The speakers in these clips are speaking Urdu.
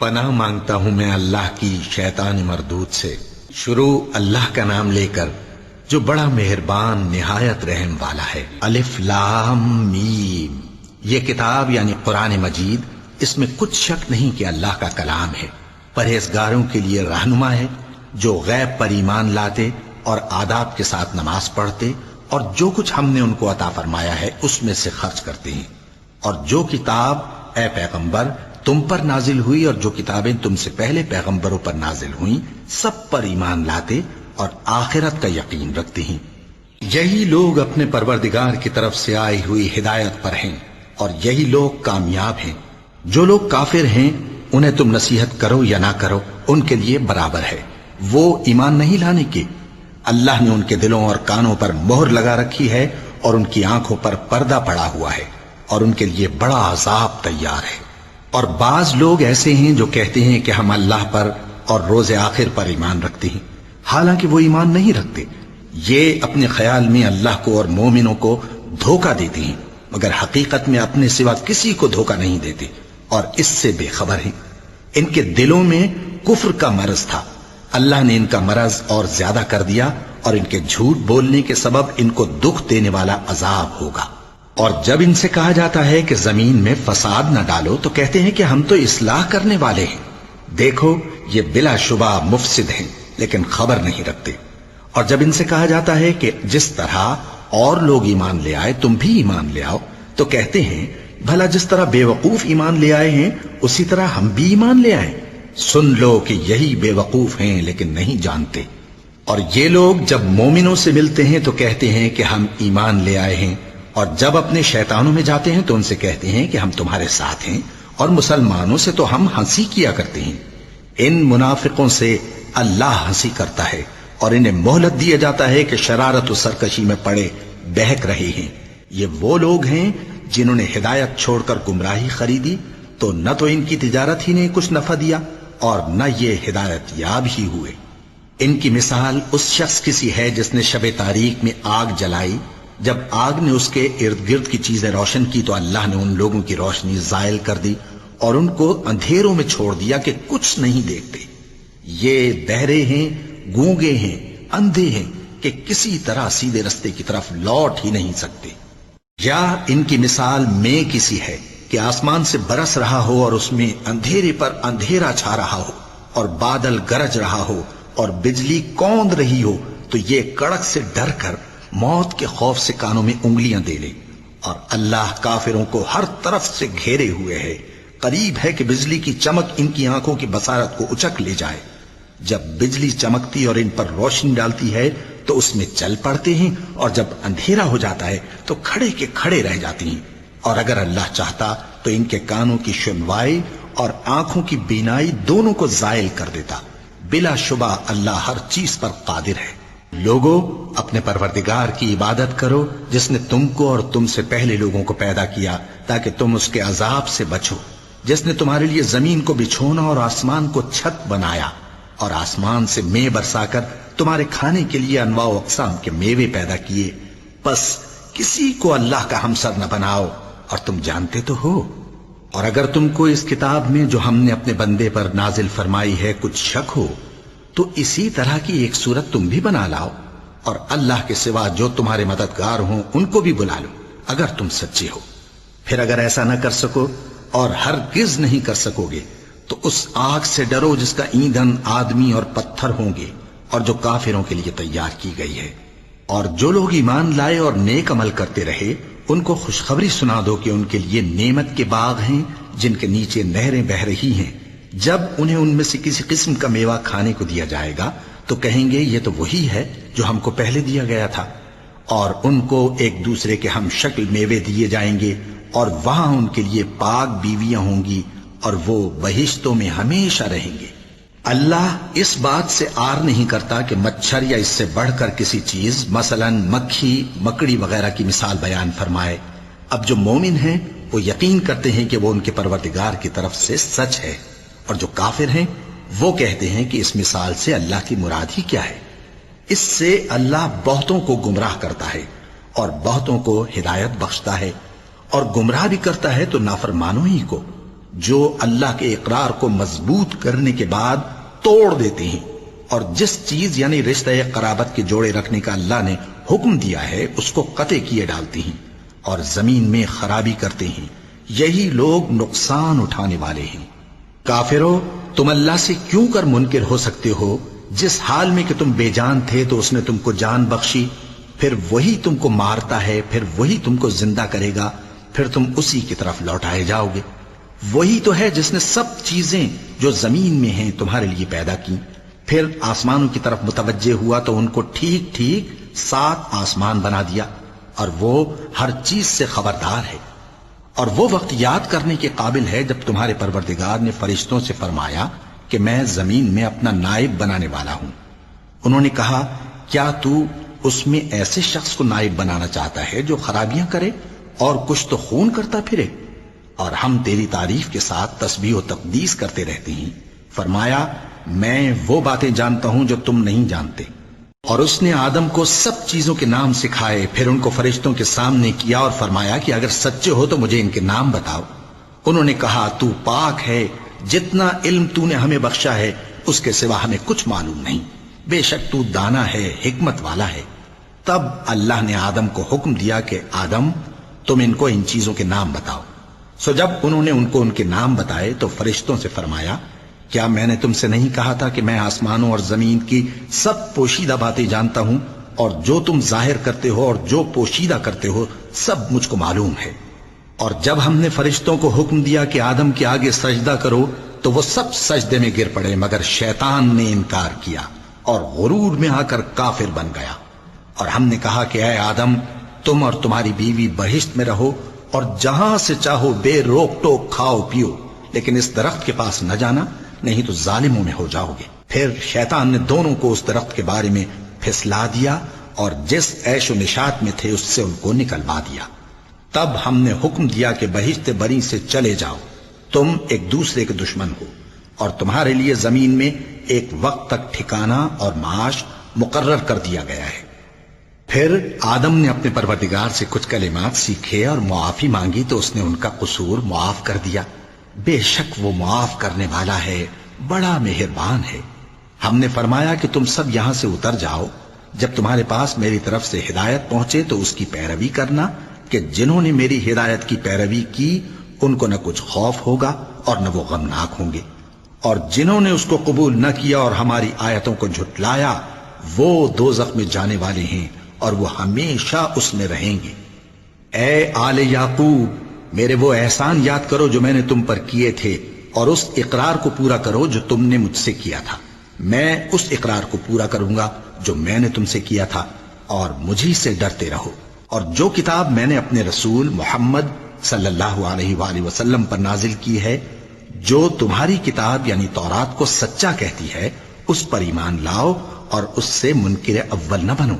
پناہ مانگتا ہوں میں اللہ کی شیطان مردود سے۔ شروع اللہ کا نام لے کر جو بڑا مہربان نہایت رحم والا ہے۔ الف لام میم، یہ کتاب یعنی قرآن مجید، اس میں کچھ شک نہیں کہ اللہ کا کلام ہے، پرہیزگاروں کے لیے رہنما ہے، جو غیب پر ایمان لاتے اور آداب کے ساتھ نماز پڑھتے اور جو کچھ ہم نے ان کو عطا فرمایا ہے اس میں سے خرچ کرتے ہیں، اور جو کتاب اے پیغمبر تم پر نازل ہوئی اور جو کتابیں تم سے پہلے پیغمبروں پر نازل ہوئیں سب پر ایمان لاتے اور آخرت کا یقین رکھتے ہیں۔ یہی لوگ اپنے پروردگار کی طرف سے آئی ہوئی ہدایت پر ہیں اور یہی لوگ کامیاب ہیں۔ جو لوگ کافر ہیں انہیں تم نصیحت کرو یا نہ کرو ان کے لیے برابر ہے، وہ ایمان نہیں لانے کے۔ اللہ نے ان کے دلوں اور کانوں پر مہر لگا رکھی ہے اور ان کی آنکھوں پر پردہ پڑا ہوا ہے اور ان کے لیے بڑا عذاب تیار ہے۔ اور بعض لوگ ایسے ہیں جو کہتے ہیں کہ ہم اللہ پر اور روز آخر پر ایمان رکھتے ہیں، حالانکہ وہ ایمان نہیں رکھتے۔ یہ اپنے خیال میں اللہ کو اور مومنوں کو دھوکہ دیتے ہیں، مگر حقیقت میں اپنے سوا کسی کو دھوکہ نہیں دیتے اور اس سے بے خبر ہیں۔ ان کے دلوں میں کفر کا مرض تھا، اللہ نے ان کا مرض اور زیادہ کر دیا اور ان کے جھوٹ بولنے کے سبب ان کو دکھ دینے والا عذاب ہوگا۔ اور جب ان سے کہا جاتا ہے کہ زمین میں فساد نہ ڈالو تو کہتے ہیں کہ ہم تو اصلاح کرنے والے ہیں۔ دیکھو یہ بلا شبہ مفسد ہیں لیکن خبر نہیں رکھتے۔ اور جب ان سے کہا جاتا ہے کہ جس طرح اور لوگ ایمان لے آئے تم بھی ایمان لے آؤ تو کہتے ہیں بھلا جس طرح بے وقوف ایمان لے آئے ہیں اسی طرح ہم بھی ایمان لے آئیں۔ سن لو کہ یہی بے وقوف ہیں لیکن نہیں جانتے۔ اور یہ لوگ جب مومنوں سے ملتے ہیں تو کہتے ہیں کہ ہم ایمان لے آئے ہیں، اور جب اپنے شیطانوں میں جاتے ہیں تو ان سے کہتے ہیں کہ ہم تمہارے ساتھ ہیں، اور مسلمانوں سے تو ہم ہنسی کیا کرتے ہیں۔ ان منافقوں سے اللہ ہنسی کرتا ہے اور انہیں مہلت دیا جاتا ہے کہ شرارت و سرکشی میں پڑے بہک رہے ہیں۔ یہ وہ لوگ ہیں جنہوں نے ہدایت چھوڑ کر گمراہی خریدی، تو نہ تو ان کی تجارت ہی نے کچھ نفع دیا اور نہ یہ ہدایت یاب ہی ہوئے۔ ان کی مثال اس شخص کی سی ہے جس نے شب تاریک میں آگ جلائی، جب آگ نے اس کے ارد گرد کی چیزیں روشن کی تو اللہ نے ان لوگوں کی روشنی زائل کر دی اور ان کو اندھیروں میں چھوڑ دیا کہ کچھ نہیں دیکھتے۔ یہ بہرے ہیں، گونگے ہیں، اندھے ہیں کہ کسی طرح سیدھے رستے کی طرف لوٹ ہی نہیں سکتے۔ یا ان کی مثال میں کسی ہے کہ آسمان سے برس رہا ہو اور اس میں اندھیرے پر اندھیرا چھا رہا ہو اور بادل گرج رہا ہو اور بجلی کوند رہی ہو تو یہ کڑک سے ڈر کر موت کے خوف سے کانوں میں انگلیاں دے لے۔ اور اللہ کافروں کو ہر طرف سے گھیرے ہوئے ہے، قریب ہے کہ بجلی کی چمک ان کی آنکھوں کی بصارت کو اچک لے جائے۔ جب بجلی چمکتی اور ان پر روشنی ڈالتی ہے تو اس میں چل پڑتے ہیں، اور جب اندھیرا ہو جاتا ہے تو کھڑے کے کھڑے رہ جاتے ہیں۔ اور اگر اللہ چاہتا تو ان کے کانوں کی سنوائی اور آنکھوں کی بینائی دونوں کو زائل کر دیتا۔ بلا شبہ اللہ ہر چیز پر قادر ہے۔ لوگو اپنے پروردگار کی عبادت کرو جس نے تم کو اور تم سے پہلے لوگوں کو پیدا کیا تاکہ تم اس کے عذاب سے بچو، جس نے تمہارے لیے زمین کو بچھونا اور آسمان کو چھت بنایا اور آسمان سے مے برسا کر تمہارے کھانے کے لیے انواع و اقسام کے میوے پیدا کیے۔ پس کسی کو اللہ کا ہمسر نہ بناؤ، اور تم جانتے تو ہو۔ اور اگر تم کو اس کتاب میں جو ہم نے اپنے بندے پر نازل فرمائی ہے کچھ شک ہو تو اسی طرح کی ایک صورت تم بھی بنا لاؤ، اور اللہ کے سوا جو تمہارے مددگار ہوں ان کو بھی بلا لو اگر تم سچے ہو۔ پھر اگر ایسا نہ کر سکو اور ہرگز نہیں کر سکو گے تو اس آگ سے ڈرو جس کا ایندھن آدمی اور پتھر ہوں گے اور جو کافروں کے لیے تیار کی گئی ہے۔ اور جو لوگ ایمان لائے اور نیک عمل کرتے رہے ان کو خوشخبری سنا دو کہ ان کے لیے نعمت کے باغ ہیں جن کے نیچے نہریں بہہ رہی ہیں۔ جب انہیں ان میں سے کسی قسم کا میوہ کھانے کو دیا جائے گا تو کہیں گے یہ تو وہی ہے جو ہم کو پہلے دیا گیا تھا، اور ان کو ایک دوسرے کے ہم شکل میوے دیے جائیں گے، اور وہاں ان کے لیے پاک بیویاں ہوں گی اور وہ بہشتوں میں ہمیشہ رہیں گے۔ اللہ اس بات سے آر نہیں کرتا کہ مچھر یا اس سے بڑھ کر کسی چیز مثلا مکھی، مکڑی وغیرہ کی مثال بیان فرمائے۔ اب جو مومن ہیں وہ یقین کرتے ہیں کہ وہ ان کے پروردگار کی طرف سے سچ ہے، اور جو کافر ہیں وہ کہتے ہیں کہ اس مثال سے اللہ کی مراد ہی کیا ہے۔ اس سے اللہ بہتوں کو گمراہ کرتا ہے اور بہتوں کو ہدایت بخشتا ہے، اور گمراہ بھی کرتا ہے تو نافرمانوں ہی کو۔ جو اللہ کے اقرار کو مضبوط کرنے کے بعد توڑ دیتے ہیں، اور جس چیز یعنی رشتہ قرابت کے جوڑے رکھنے کا اللہ نے حکم دیا ہے اس کو قطع کیے ڈالتے ہیں اور زمین میں خرابی کرتے ہیں، یہی لوگ نقصان اٹھانے والے ہیں۔ کافرو، تم اللہ سے کیوں کر منکر ہو سکتے ہو؟ جس حال میں کہ تم بے جان تھے تو اس نے تم کو جان بخشی، پھر وہی تم کو مارتا ہے، پھر وہی تم کو زندہ کرے گا، پھر تم اسی کی طرف لوٹائے جاؤ گے۔ وہی تو ہے جس نے سب چیزیں جو زمین میں ہیں تمہارے لیے پیدا کی، پھر آسمانوں کی طرف متوجہ ہوا تو ان کو ٹھیک ٹھیک 7 آسمان بنا دیا، اور وہ ہر چیز سے خبردار ہے۔ اور وہ وقت یاد کرنے کے قابل ہے جب تمہارے پروردگار نے فرشتوں سے فرمایا کہ میں زمین میں اپنا نائب بنانے والا ہوں۔ انہوں نے کہا، کیا تو اس میں ایسے شخص کو نائب بنانا چاہتا ہے جو خرابیاں کرے اور کچھ تو خون کرتا پھرے؟ اور ہم تیری تعریف کے ساتھ تسبیح و تقدیس کرتے رہتے ہیں۔ فرمایا، میں وہ باتیں جانتا ہوں جو تم نہیں جانتے۔ اور اس نے آدم کو سب چیزوں کے نام سکھائے، پھر ان کو فرشتوں کے سامنے کیا اور فرمایا کہ اگر سچے ہو تو مجھے ان کے نام بتاؤ۔ انہوں نے کہا، تو پاک ہے، جتنا علم تو نے ہمیں بخشا ہے اس کے سوا ہمیں کچھ معلوم نہیں، بے شک تو دانا ہے، حکمت والا ہے۔ تب اللہ نے آدم کو حکم دیا کہ آدم، تم ان کو ان چیزوں کے نام بتاؤ۔ سو جب انہوں نے ان کو ان کے نام بتائے تو فرشتوں سے فرمایا، کیا میں نے تم سے نہیں کہا تھا کہ میں آسمانوں اور زمین کی سب پوشیدہ باتیں جانتا ہوں، اور جو تم ظاہر کرتے ہو اور جو پوشیدہ کرتے ہو سب مجھ کو معلوم ہے۔ اور جب ہم نے فرشتوں کو حکم دیا کہ آدم کے آگے سجدہ کرو تو وہ سب سجدے میں گر پڑے، مگر شیطان نے انکار کیا اور غرور میں آ کر کافر بن گیا۔ اور ہم نے کہا کہ اے آدم، تم اور تمہاری بیوی بہشت میں رہو اور جہاں سے چاہو بے روک ٹوک کھاؤ پیو، لیکن اس درخت کے پاس نہ جانا، نہیں تو ظالموں میں ہو جاؤ گے۔ پھر شیطان نے دونوں کو اس درخت کے بارے میں پھسلا دیا اور جس عیش و نشاط میں تھے اس سے ان کو نکلوا دیا۔ تب ہم نے حکم دیا کہ بہشت بری سے چلے جاؤ، تم ایک دوسرے کے دشمن ہو، اور تمہارے لیے زمین میں ایک وقت تک ٹھکانہ اور معاش مقرر کر دیا گیا ہے۔ پھر آدم نے اپنے پروردگار سے کچھ کلمات سیکھے اور معافی مانگی تو اس نے ان کا قصور معاف کر دیا۔ بے شک وہ معاف کرنے والا ہے، بڑا مہربان ہے۔ ہم نے فرمایا کہ تم سب یہاں سے اتر جاؤ، جب تمہارے پاس میری طرف سے ہدایت پہنچے تو اس کی پیروی کرنا، کہ جنہوں نے میری ہدایت کی پیروی کی ان کو نہ کچھ خوف ہوگا اور نہ وہ غمناک ہوں گے، اور جنہوں نے اس کو قبول نہ کیا اور ہماری آیتوں کو جھٹلایا وہ دوزخ میں جانے والے ہیں اور وہ ہمیشہ اس میں رہیں گے۔ اے آل یعقوب، میرے وہ احسان یاد کرو جو میں نے تم پر کیے تھے، اور اس اقرار کو پورا کرو جو تم نے مجھ سے کیا تھا۔ میں اس اقرار کو پورا کروں گا جو میں نے تم سے کیا تھا، اور مجھی سے ڈرتے رہو۔ اور جو کتاب میں نے اپنے رسول محمد صلی اللہ علیہ وآلہ وسلم پر نازل کی ہے، جو تمہاری کتاب یعنی تورات کو سچا کہتی ہے، اس پر ایمان لاؤ اور اس سے منکر اول نہ بنو،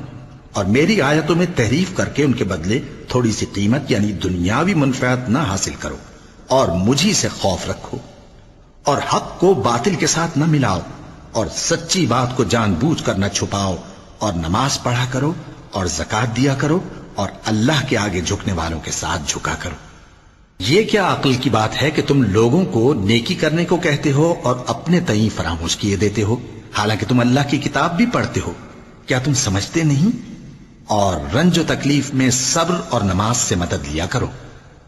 اور میری آیتوں میں تحریف کر کے ان کے بدلے تھوڑی سی قیمت یعنی دنیاوی منفعت نہ حاصل کرو، اور مجھی سے خوف رکھو، اور حق کو باطل کے ساتھ نہ ملاؤ، اور سچی بات کو جان بوجھ کر نہ چھپاؤ، اور نماز پڑھا کرو اور زکوٰۃ دیا کرو، اور اللہ کے آگے جھکنے والوں کے ساتھ جھکا کرو۔ یہ کیا عقل کی بات ہے کہ تم لوگوں کو نیکی کرنے کو کہتے ہو اور اپنے تئیں فراموش کیے دیتے ہو، حالانکہ تم اللہ کی کتاب بھی پڑھتے ہو؟ کیا تم سمجھتے نہیں؟ اور رنج و تکلیف میں صبر اور نماز سے مدد لیا کرو،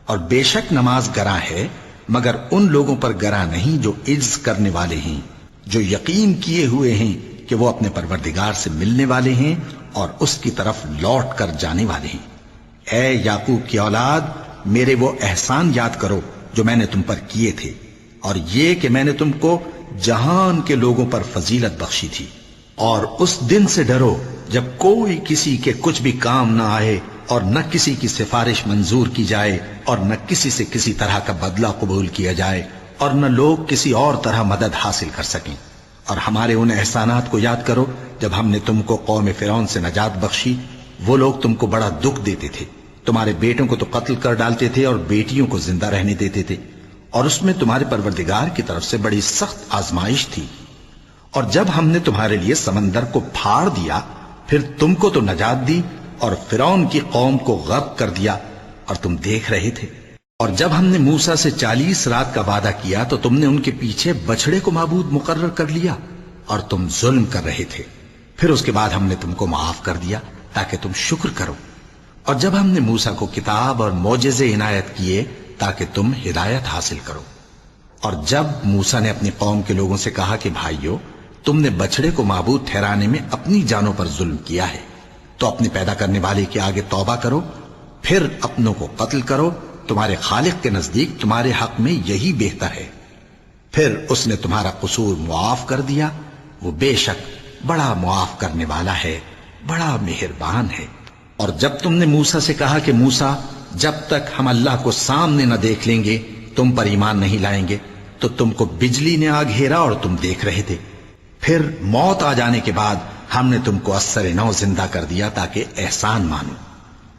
اور بے شک نماز گراں ہے، مگر ان لوگوں پر گراں نہیں جو عجز کرنے والے ہیں، جو یقین کیے ہوئے ہیں کہ وہ اپنے پروردگار سے ملنے والے ہیں اور اس کی طرف لوٹ کر جانے والے ہیں۔ اے یعقوب کی اولاد، میرے وہ احسان یاد کرو جو میں نے تم پر کیے تھے، اور یہ کہ میں نے تم کو جہان کے لوگوں پر فضیلت بخشی تھی۔ اور اس دن سے ڈرو جب کوئی کسی کے کچھ بھی کام نہ آئے، اور نہ کسی کی سفارش منظور کی جائے، اور نہ کسی سے کسی طرح کا بدلہ قبول کیا جائے، اور نہ لوگ کسی اور طرح مدد حاصل کر سکیں۔ اور ہمارے ان احسانات کو یاد کرو جب ہم نے تم کو قوم فرعون سے نجات بخشی۔ وہ لوگ تم کو بڑا دکھ دیتے تھے، تمہارے بیٹوں کو تو قتل کر ڈالتے تھے اور بیٹیوں کو زندہ رہنے دیتے تھے، اور اس میں تمہارے پروردگار کی طرف سے بڑی سخت آزمائش تھی۔ اور جب ہم نے تمہارے لیے سمندر کو پھاڑ دیا، پھر تم کو تو نجات دی اور فرعون کی قوم کو غرق کر دیا، اور تم دیکھ رہے تھے۔ اور جب ہم نے موسیٰ سے 40 رات کا وعدہ کیا تو تم نے ان کے پیچھے بچڑے کو معبود مقرر کر لیا اور تم ظلم کر رہے تھے. پھر اس کے بعد ہم نے تم کو معاف کر دیا تاکہ تم شکر کرو. اور جب ہم نے موسیٰ کو کتاب اور معجزے عنایت کیے تاکہ تم ہدایت حاصل کرو. اور جب موسیٰ نے اپنی قوم کے لوگوں سے کہا کہ بھائیو، تم نے بچڑے کو معبود ٹھہرانے میں اپنی جانوں پر ظلم کیا ہے، تو اپنے پیدا کرنے والے کے آگے توبہ کرو، پھر اپنوں کو قتل کرو، تمہارے خالق کے نزدیک تمہارے حق میں یہی بہتر ہے. پھر اس نے تمہارا قصور معاف کر دیا، وہ بے شک بڑا معاف کرنے والا ہے، بڑا مہربان ہے. اور جب تم نے موسیٰ سے کہا کہ موسیٰ، جب تک ہم اللہ کو سامنے نہ دیکھ لیں گے تم پر ایمان نہیں لائیں گے، تو تم کو بجلی نے آ گھیرا اور تم دیکھ رہے تھے. پھر موت آ جانے کے بعد ہم نے تم کو اثر نو زندہ کر دیا تاکہ احسان مانو.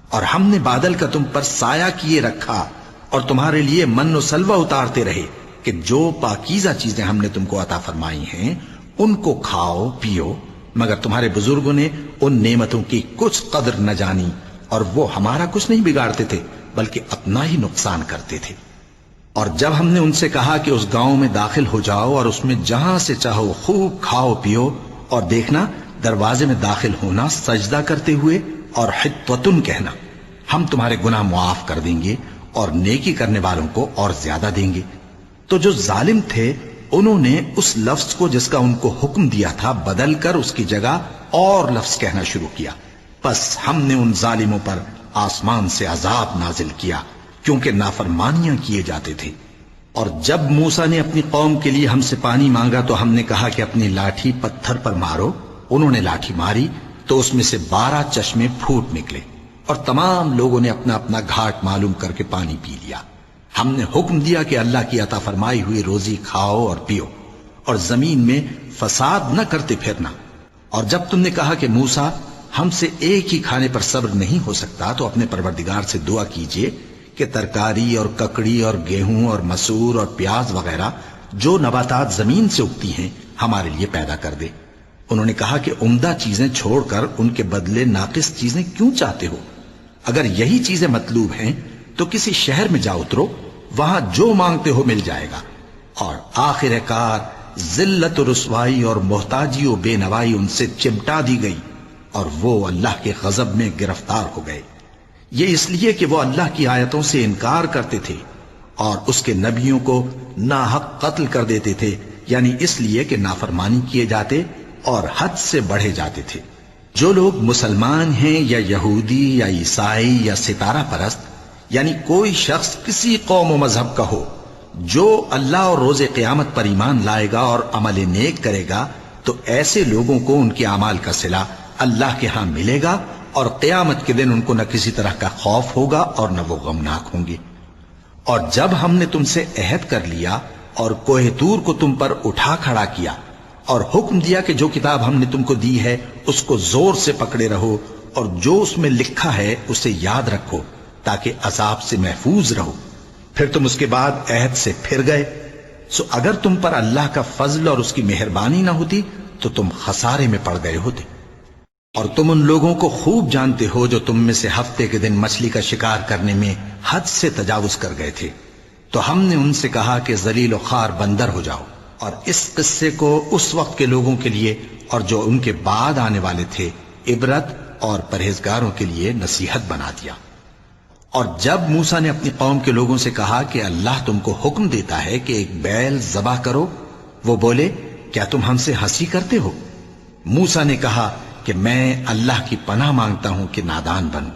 اور ہم نے بادل کا تم پر سایہ کیے رکھا اور تمہارے لیے من و سلوہ اتارتے رہے کہ جو پاکیزہ چیزیں ہم نے تم کو عطا فرمائی ہیں ان کو کھاؤ پیو، مگر تمہارے بزرگوں نے ان نعمتوں کی کچھ قدر نہ جانی اور وہ ہمارا کچھ نہیں بگاڑتے تھے بلکہ اپنا ہی نقصان کرتے تھے. اور جب ہم نے ان سے کہا کہ اس گاؤں میں داخل ہو جاؤ اور اس میں جہاں سے چاہو خوب کھاؤ پیو، اور دیکھنا دروازے میں داخل ہونا سجدہ کرتے ہوئے اور حطوتن کہنا، ہم تمہارے گناہ معاف کر دیں گے اور نیکی کرنے والوں کو اور زیادہ دیں گے. تو جو ظالم تھے انہوں نے اس لفظ کو جس کا ان کو حکم دیا تھا بدل کر اس کی جگہ اور لفظ کہنا شروع کیا. پس ہم نے ان ظالموں پر آسمان سے عذاب نازل کیا کیونکہ نافرمانیاں کیے جاتے تھے. اور جب موسیٰ نے اپنی قوم کے لیے ہم سے پانی مانگا تو ہم نے کہا کہ اپنی لاٹھی پتھر پر مارو. انہوں نے لاٹھی ماری تو اس میں سے 12 چشمے پھوٹ نکلے اور تمام لوگوں نے اپنا اپنا گھاٹ معلوم کر کے پانی پی لیا. ہم نے حکم دیا کہ اللہ کی عطا فرمائی ہوئی روزی کھاؤ اور پیو اور زمین میں فساد نہ کرتے پھرنا. اور جب تم نے کہا کہ موسیٰ ہم سے ایک ہی کھانے پر صبر نہیں ہو سکتا تو اپنے پروردگار سے دعا کیجئے کہ ترکاری اور ککڑی اور گیہوں اور مسور اور پیاز وغیرہ جو نباتات زمین سے اگتی ہیں ہمارے لیے پیدا کر دے. انہوں نے کہا کہ عمدہ چیزیں چھوڑ کر ان کے بدلے ناقص چیزیں کیوں چاہتے ہو؟ اگر یہی چیزیں مطلوب ہیں تو کسی شہر میں جا اترو، وہاں جو مانگتے ہو مل جائے گا. اور آخر کار ذلت و رسوائی اور محتاجی و بے نوائی ان سے چمٹا دی گئی اور وہ اللہ کے غضب میں گرفتار ہو گئے. یہ اس لیے کہ وہ اللہ کی آیتوں سے انکار کرتے تھے اور اس کے نبیوں کو ناحق قتل کر دیتے تھے، یعنی اس لیے کہ نافرمانی کیے جاتے اور حد سے بڑھے جاتے تھے. جو لوگ مسلمان ہیں یا یہودی یا عیسائی یا ستارہ پرست، یعنی کوئی شخص کسی قوم و مذہب کا ہو، جو اللہ اور روز قیامت پر ایمان لائے گا اور عمل نیک کرے گا تو ایسے لوگوں کو ان کے اعمال کا صلہ اللہ کے ہاں ملے گا اور قیامت کے دن ان کو نہ کسی طرح کا خوف ہوگا اور نہ وہ غمناک ہوں گے. اور جب ہم نے تم سے عہد کر لیا اور کوہ طور کو تم پر اٹھا کھڑا کیا اور حکم دیا کہ جو کتاب ہم نے تم کو دی ہے اس کو زور سے پکڑے رہو اور جو اس میں لکھا ہے اسے یاد رکھو تاکہ عذاب سے محفوظ رہو، پھر تم اس کے بعد عہد سے پھر گئے، سو اگر تم پر اللہ کا فضل اور اس کی مہربانی نہ ہوتی تو تم خسارے میں پڑ گئے ہوتے. اور تم ان لوگوں کو خوب جانتے ہو جو تم میں سے ہفتے کے دن مچھلی کا شکار کرنے میں حد سے تجاوز کر گئے تھے، تو ہم نے ان سے کہا کہ ذلیل و خوار بندر ہو جاؤ. اور اس قصے کو اس وقت کے لوگوں کے لیے اور جو ان کے بعد آنے والے تھے عبرت اور پرہیزگاروں کے لیے نصیحت بنا دیا. اور جب موسیٰ نے اپنی قوم کے لوگوں سے کہا کہ اللہ تم کو حکم دیتا ہے کہ ایک بیل ذبح کرو، وہ بولے کیا تم ہم سے ہنسی کرتے ہو؟ موسیٰ نے کہا کہ میں اللہ کی پناہ مانگتا ہوں کہ نادان بنوں.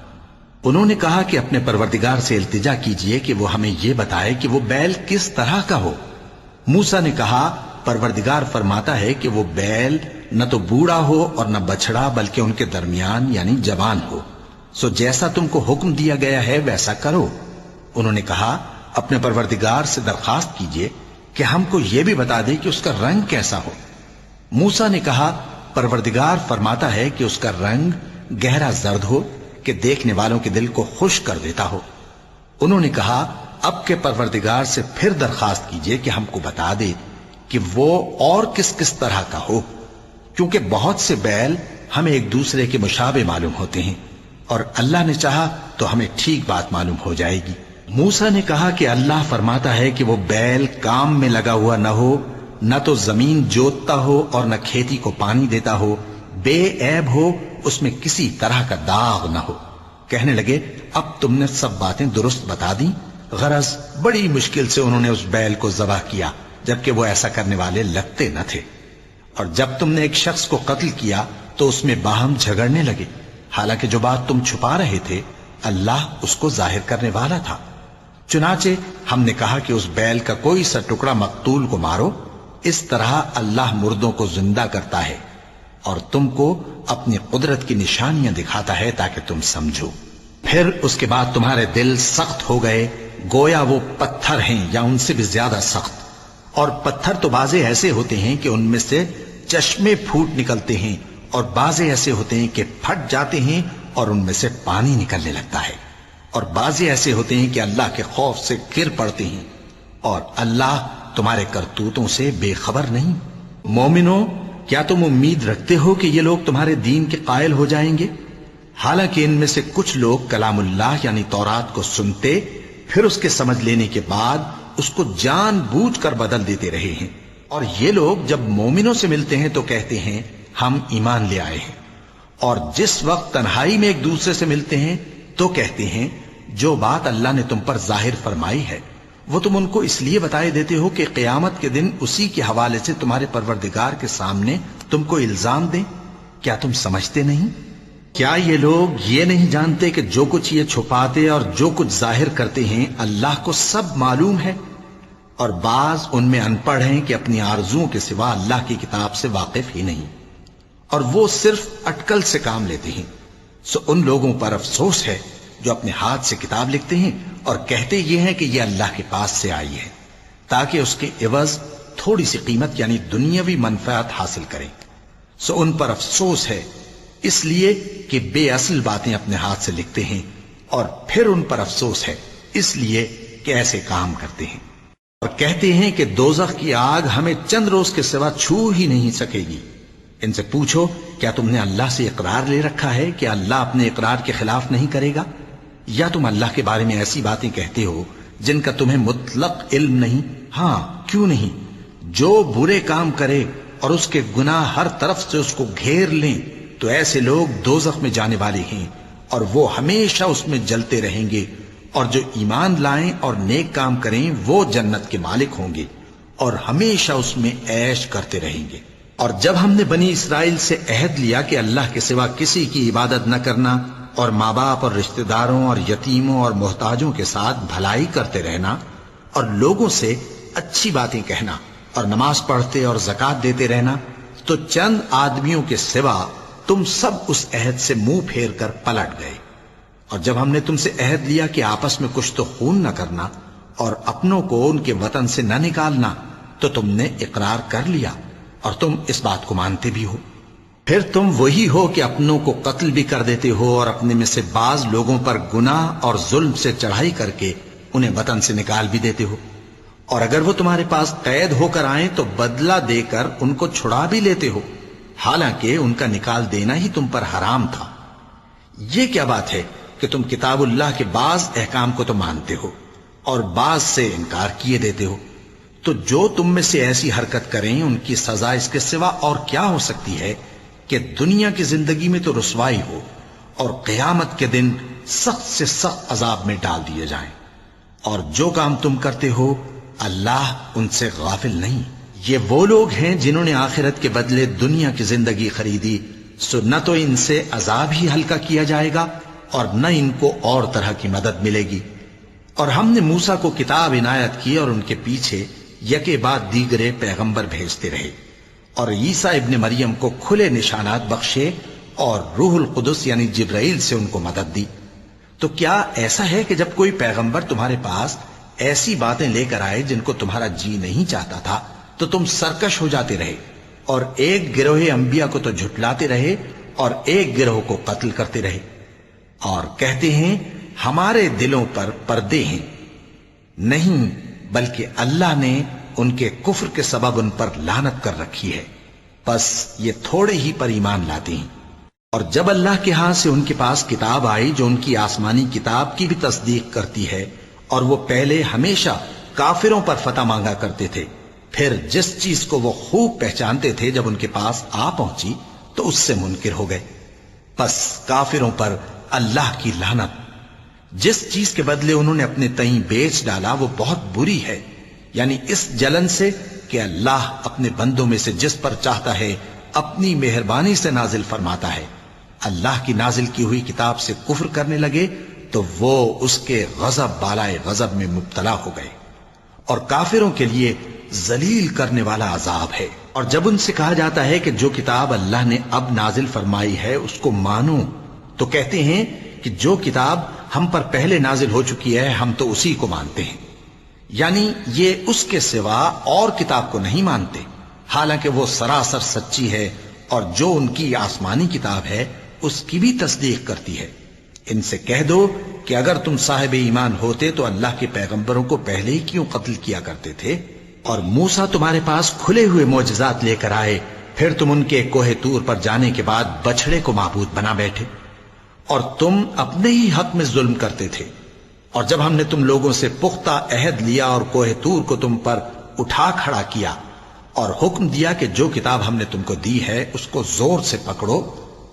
انہوں نے کہا کہ اپنے پروردگار سے التجا کیجئے کہ وہ ہمیں یہ بتائے کہ وہ بیل کس طرح کا ہو. موسیٰ نے کہا پروردگار فرماتا ہے کہ وہ بیل نہ تو بوڑھا ہو اور نہ بچڑا بلکہ ان کے درمیان یعنی جوان ہو، سو جیسا تم کو حکم دیا گیا ہے ویسا کرو. انہوں نے کہا اپنے پروردگار سے درخواست کیجئے کہ ہم کو یہ بھی بتا دے کہ اس کا رنگ کیسا ہو. موسیٰ نے کہا پروردگار فرماتا ہے کہ اس کا رنگ گہرا زرد ہو کہ دیکھنے والوں کے دل کو خوش کر دیتا ہو. انہوں نے کہا اب کے پروردگار سے پھر درخواست کیجئے کہ ہم کو بتا دے کہ وہ اور کس کس طرح کا ہو، کیونکہ بہت سے بیل ہمیں ایک دوسرے کے مشابہ معلوم ہوتے ہیں اور اللہ نے چاہا تو ہمیں ٹھیک بات معلوم ہو جائے گی. موسیٰ نے کہا کہ اللہ فرماتا ہے کہ وہ بیل کام میں لگا ہوا نہ ہو، نہ تو زمین جوتتا ہو اور نہ کھیتی کو پانی دیتا ہو، بے عیب ہو، اس میں کسی طرح کا داغ نہ ہو۔ کہنے لگے اب تم نے سب باتیں درست بتا دیں۔ غرض بڑی مشکل سے انہوں نے اس بیل کو ذبح کیا، جبکہ وہ ایسا کرنے والے لگتے نہ تھے۔ اور جب تم نے ایک شخص کو قتل کیا تو اس میں باہم جھگڑنے لگے، حالانکہ جو بات تم چھپا رہے تھے اللہ اس کو ظاہر کرنے والا تھا۔ چنانچہ ہم نے کہا کہ اس بیل کا کوئی سا ٹکڑا مقتول کو مارو، اس طرح اللہ مردوں کو زندہ کرتا ہے اور تم کو اپنی قدرت کی نشانیاں دکھاتا ہے تاکہ تم سمجھو۔ پھر اس کے بعد تمہارے دل سخت ہو گئے، گویا وہ پتھر ہیں یا ان سے بھی زیادہ سخت۔ اور پتھر تو بعضے ایسے ہوتے ہیں کہ ان میں سے چشمے پھوٹ نکلتے ہیں، اور بعضے ایسے ہوتے ہیں کہ پھٹ جاتے ہیں اور ان میں سے پانی نکلنے لگتا ہے، اور بعضے ایسے ہوتے ہیں کہ اللہ کے خوف سے گر پڑتے ہیں، اور اللہ تمہارے کرتوتوں سے بے خبر نہیں۔ مومنو، کیا تم امید رکھتے ہو کہ یہ لوگ تمہارے دین کے قائل ہو جائیں گے؟ حالانکہ ان میں سے کچھ لوگ کلام اللہ یعنی تورات کو سنتے، پھر اس کے سمجھ لینے کے بعد اس کو جان بوجھ کر بدل دیتے رہے ہیں، اور یہ لوگ جب مومنوں سے ملتے ہیں تو کہتے ہیں ہم ایمان لے آئے ہیں، اور جس وقت تنہائی میں ایک دوسرے سے ملتے ہیں تو کہتے ہیں جو بات اللہ نے تم پر ظاہر فرمائی ہے وہ تم ان کو اس لیے بتائے دیتے ہو کہ قیامت کے دن اسی کے حوالے سے تمہارے پروردگار کے سامنے تم کو الزام دیں۔ کیا تم سمجھتے نہیں؟ کیا یہ لوگ یہ نہیں جانتے کہ جو کچھ یہ چھپاتے اور جو کچھ ظاہر کرتے ہیں اللہ کو سب معلوم ہے؟ اور بعض ان میں ان پڑھ ہیں کہ اپنی آرزوؤں کے سوا اللہ کی کتاب سے واقف ہی نہیں، اور وہ صرف اٹکل سے کام لیتے ہیں۔ سو ان لوگوں پر افسوس ہے جو اپنے ہاتھ سے کتاب لکھتے ہیں اور کہتے یہ ہیں کہ یہ اللہ کے پاس سے آئی ہے، تاکہ اس کے عوض تھوڑی سی قیمت یعنی دنیاوی منفعت حاصل کریں۔ سو ان پر افسوس ہے اس لیے کہ بے اصل باتیں اپنے ہاتھ سے لکھتے ہیں، اور پھر ان پر افسوس ہے اس لیے کہ ایسے کام کرتے ہیں، اور کہتے ہیں کہ دوزخ کی آگ ہمیں چند روز کے سوا چھو ہی نہیں سکے گی۔ ان سے پوچھو کیا تم نے اللہ سے اقرار لے رکھا ہے کہ اللہ اپنے اقرار کے خلاف نہیں کرے گا؟ یا تم اللہ کے بارے میں ایسی باتیں کہتے ہو جن کا تمہیں مطلق علم نہیں؟ ہاں کیوں نہیں، جو برے کام کرے اور اس کے گناہ ہر طرف سے اس کو گھیر لیں تو ایسے لوگ دوزخ میں جانے والے ہیں، اور وہ ہمیشہ اس میں جلتے رہیں گے، اور جو ایمان لائیں اور نیک کام کریں وہ جنت کے مالک ہوں گے اور ہمیشہ اس میں عیش کرتے رہیں گے۔ اور جب ہم نے بنی اسرائیل سے عہد لیا کہ اللہ کے سوا کسی کی عبادت نہ کرنا، اور ماں باپ اور رشتہ داروں اور یتیموں اور محتاجوں کے ساتھ بھلائی کرتے رہنا، اور لوگوں سے اچھی باتیں کہنا، اور نماز پڑھتے اور زکوٰۃ دیتے رہنا، تو چند آدمیوں کے سوا تم سب اس عہد سے منہ پھیر کر پلٹ گئے۔ اور جب ہم نے تم سے عہد لیا کہ آپس میں کچھ تو خون نہ کرنا اور اپنوں کو ان کے وطن سے نہ نکالنا، تو تم نے اقرار کر لیا اور تم اس بات کو مانتے بھی ہو۔ پھر تم وہی ہو کہ اپنوں کو قتل بھی کر دیتے ہو، اور اپنے میں سے بعض لوگوں پر گناہ اور ظلم سے چڑھائی کر کے انہیں وطن سے نکال بھی دیتے ہو، اور اگر وہ تمہارے پاس قید ہو کر آئیں تو بدلہ دے کر ان کو چھڑا بھی لیتے ہو، حالانکہ ان کا نکال دینا ہی تم پر حرام تھا۔ یہ کیا بات ہے کہ تم کتاب اللہ کے بعض احکام کو تو مانتے ہو اور بعض سے انکار کیے دیتے ہو؟ تو جو تم میں سے ایسی حرکت کریں ان کی سزا اس کے سوا اور کیا ہو سکتی ہے کہ دنیا کی زندگی میں تو رسوائی ہو اور قیامت کے دن سخت سے سخت عذاب میں ڈال دیے جائیں۔ اور جو کام تم کرتے ہو اللہ ان سے غافل نہیں۔ یہ وہ لوگ ہیں جنہوں نے آخرت کے بدلے دنیا کی زندگی خریدی، سو نہ تو ان سے عذاب ہی ہلکا کیا جائے گا اور نہ ان کو اور طرح کی مدد ملے گی۔ اور ہم نے موسیٰ کو کتاب عنایت کی اور ان کے پیچھے یکے بعد دیگرے پیغمبر بھیجتے رہے، اور عیسیٰ ابن مریم کو کھلے نشانات بخشے اور روح القدس یعنی جبرائیل سے ان کو مدد دی۔ تو کیا ایسا ہے کہ جب کوئی پیغمبر تمہارے پاس ایسی باتیں لے کر آئے جن کو تمہارا جی نہیں چاہتا تھا تو تم سرکش ہو جاتے رہے، اور ایک گروہ انبیاء کو تو جھٹلاتے رہے اور ایک گروہ کو قتل کرتے رہے، اور کہتے ہیں ہمارے دلوں پر پردے ہیں؟ نہیں، بلکہ اللہ نے ان کے کفر کے سبب ان پر لعنت کر رکھی ہے، بس یہ تھوڑے ہی پر ایمان لاتے ہیں۔ اور جب اللہ کے ہاں سے ان کے پاس کتاب آئی جو ان کی آسمانی کتاب کی بھی تصدیق کرتی ہے اور وہ پہلے ہمیشہ کافروں پر فتح مانگا کرتے تھے، پھر جس چیز کو وہ خوب پہچانتے تھے جب ان کے پاس آ پہنچی تو اس سے منکر ہو گئے۔ پس کافروں پر اللہ کی لعنت۔ جس چیز کے بدلے انہوں نے اپنے تئیں بیچ ڈالا وہ بہت بری ہے، یعنی اس جلن سے کہ اللہ اپنے بندوں میں سے جس پر چاہتا ہے اپنی مہربانی سے نازل فرماتا ہے۔ اللہ کی نازل کی ہوئی کتاب سے کفر کرنے لگے تو وہ اس کے غضب بالائے غضب میں مبتلا ہو گئے، اور کافروں کے لیے ذلیل کرنے والا عذاب ہے۔ اور جب ان سے کہا جاتا ہے کہ جو کتاب اللہ نے اب نازل فرمائی ہے اس کو مانو، تو کہتے ہیں کہ جو کتاب ہم پر پہلے نازل ہو چکی ہے ہم تو اسی کو مانتے ہیں، یعنی یہ اس کے سوا اور کتاب کو نہیں مانتے، حالانکہ وہ سراسر سچی ہے، اور جو ان کی آسمانی کتاب ہے اس کی بھی تصدیق کرتی ہے۔ ان سے کہہ دو کہ اگر تم صاحب ایمان ہوتے تو اللہ کے پیغمبروں کو پہلے ہی کیوں قتل کیا کرتے تھے؟ اور موسیٰ تمہارے پاس کھلے ہوئے معجزات لے کر آئے، پھر تم ان کے کوہ طور پر جانے کے بعد بچڑے کو معبود بنا بیٹھے، اور تم اپنے ہی حق میں ظلم کرتے تھے۔ اور جب ہم نے تم لوگوں سے پختہ عہد لیا اور کوہ طور کو تم پر اٹھا کھڑا کیا اور حکم دیا کہ جو کتاب ہم نے تم کو دی ہے اس کو زور سے پکڑو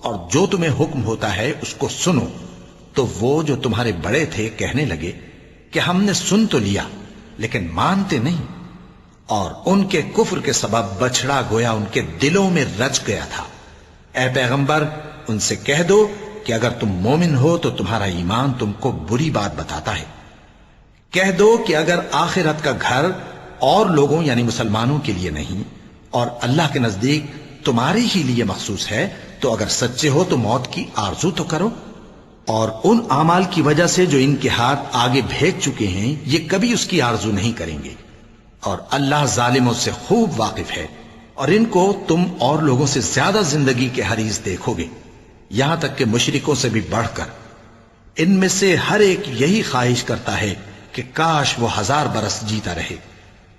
اور جو تمہیں حکم ہوتا ہے اس کو سنو، تو وہ جو تمہارے بڑے تھے کہنے لگے کہ ہم نے سن تو لیا لیکن مانتے نہیں، اور ان کے کفر کے سبب بچڑا گویا ان کے دلوں میں رچ گیا تھا۔ اے پیغمبر ان سے کہہ دو کہ اگر تم مومن ہو تو تمہارا ایمان تم کو بری بات بتاتا ہے۔ کہہ دو کہ اگر آخرت کا گھر اور لوگوں یعنی مسلمانوں کے لیے نہیں اور اللہ کے نزدیک تمہارے ہی لیے مخصوص ہے تو اگر سچے ہو تو موت کی آرزو تو کرو، اور ان اعمال کی وجہ سے جو ان کے ہاتھ آگے بھیج چکے ہیں یہ کبھی اس کی آرزو نہیں کریں گے، اور اللہ ظالموں سے خوب واقف ہے، اور ان کو تم اور لوگوں سے زیادہ زندگی کے حریص دیکھو گے، یہاں تک کہ مشرکوں سے بھی بڑھ کر۔ ان میں سے ہر ایک یہی خواہش کرتا ہے کہ کاش وہ 1000 برس جیتا رہے،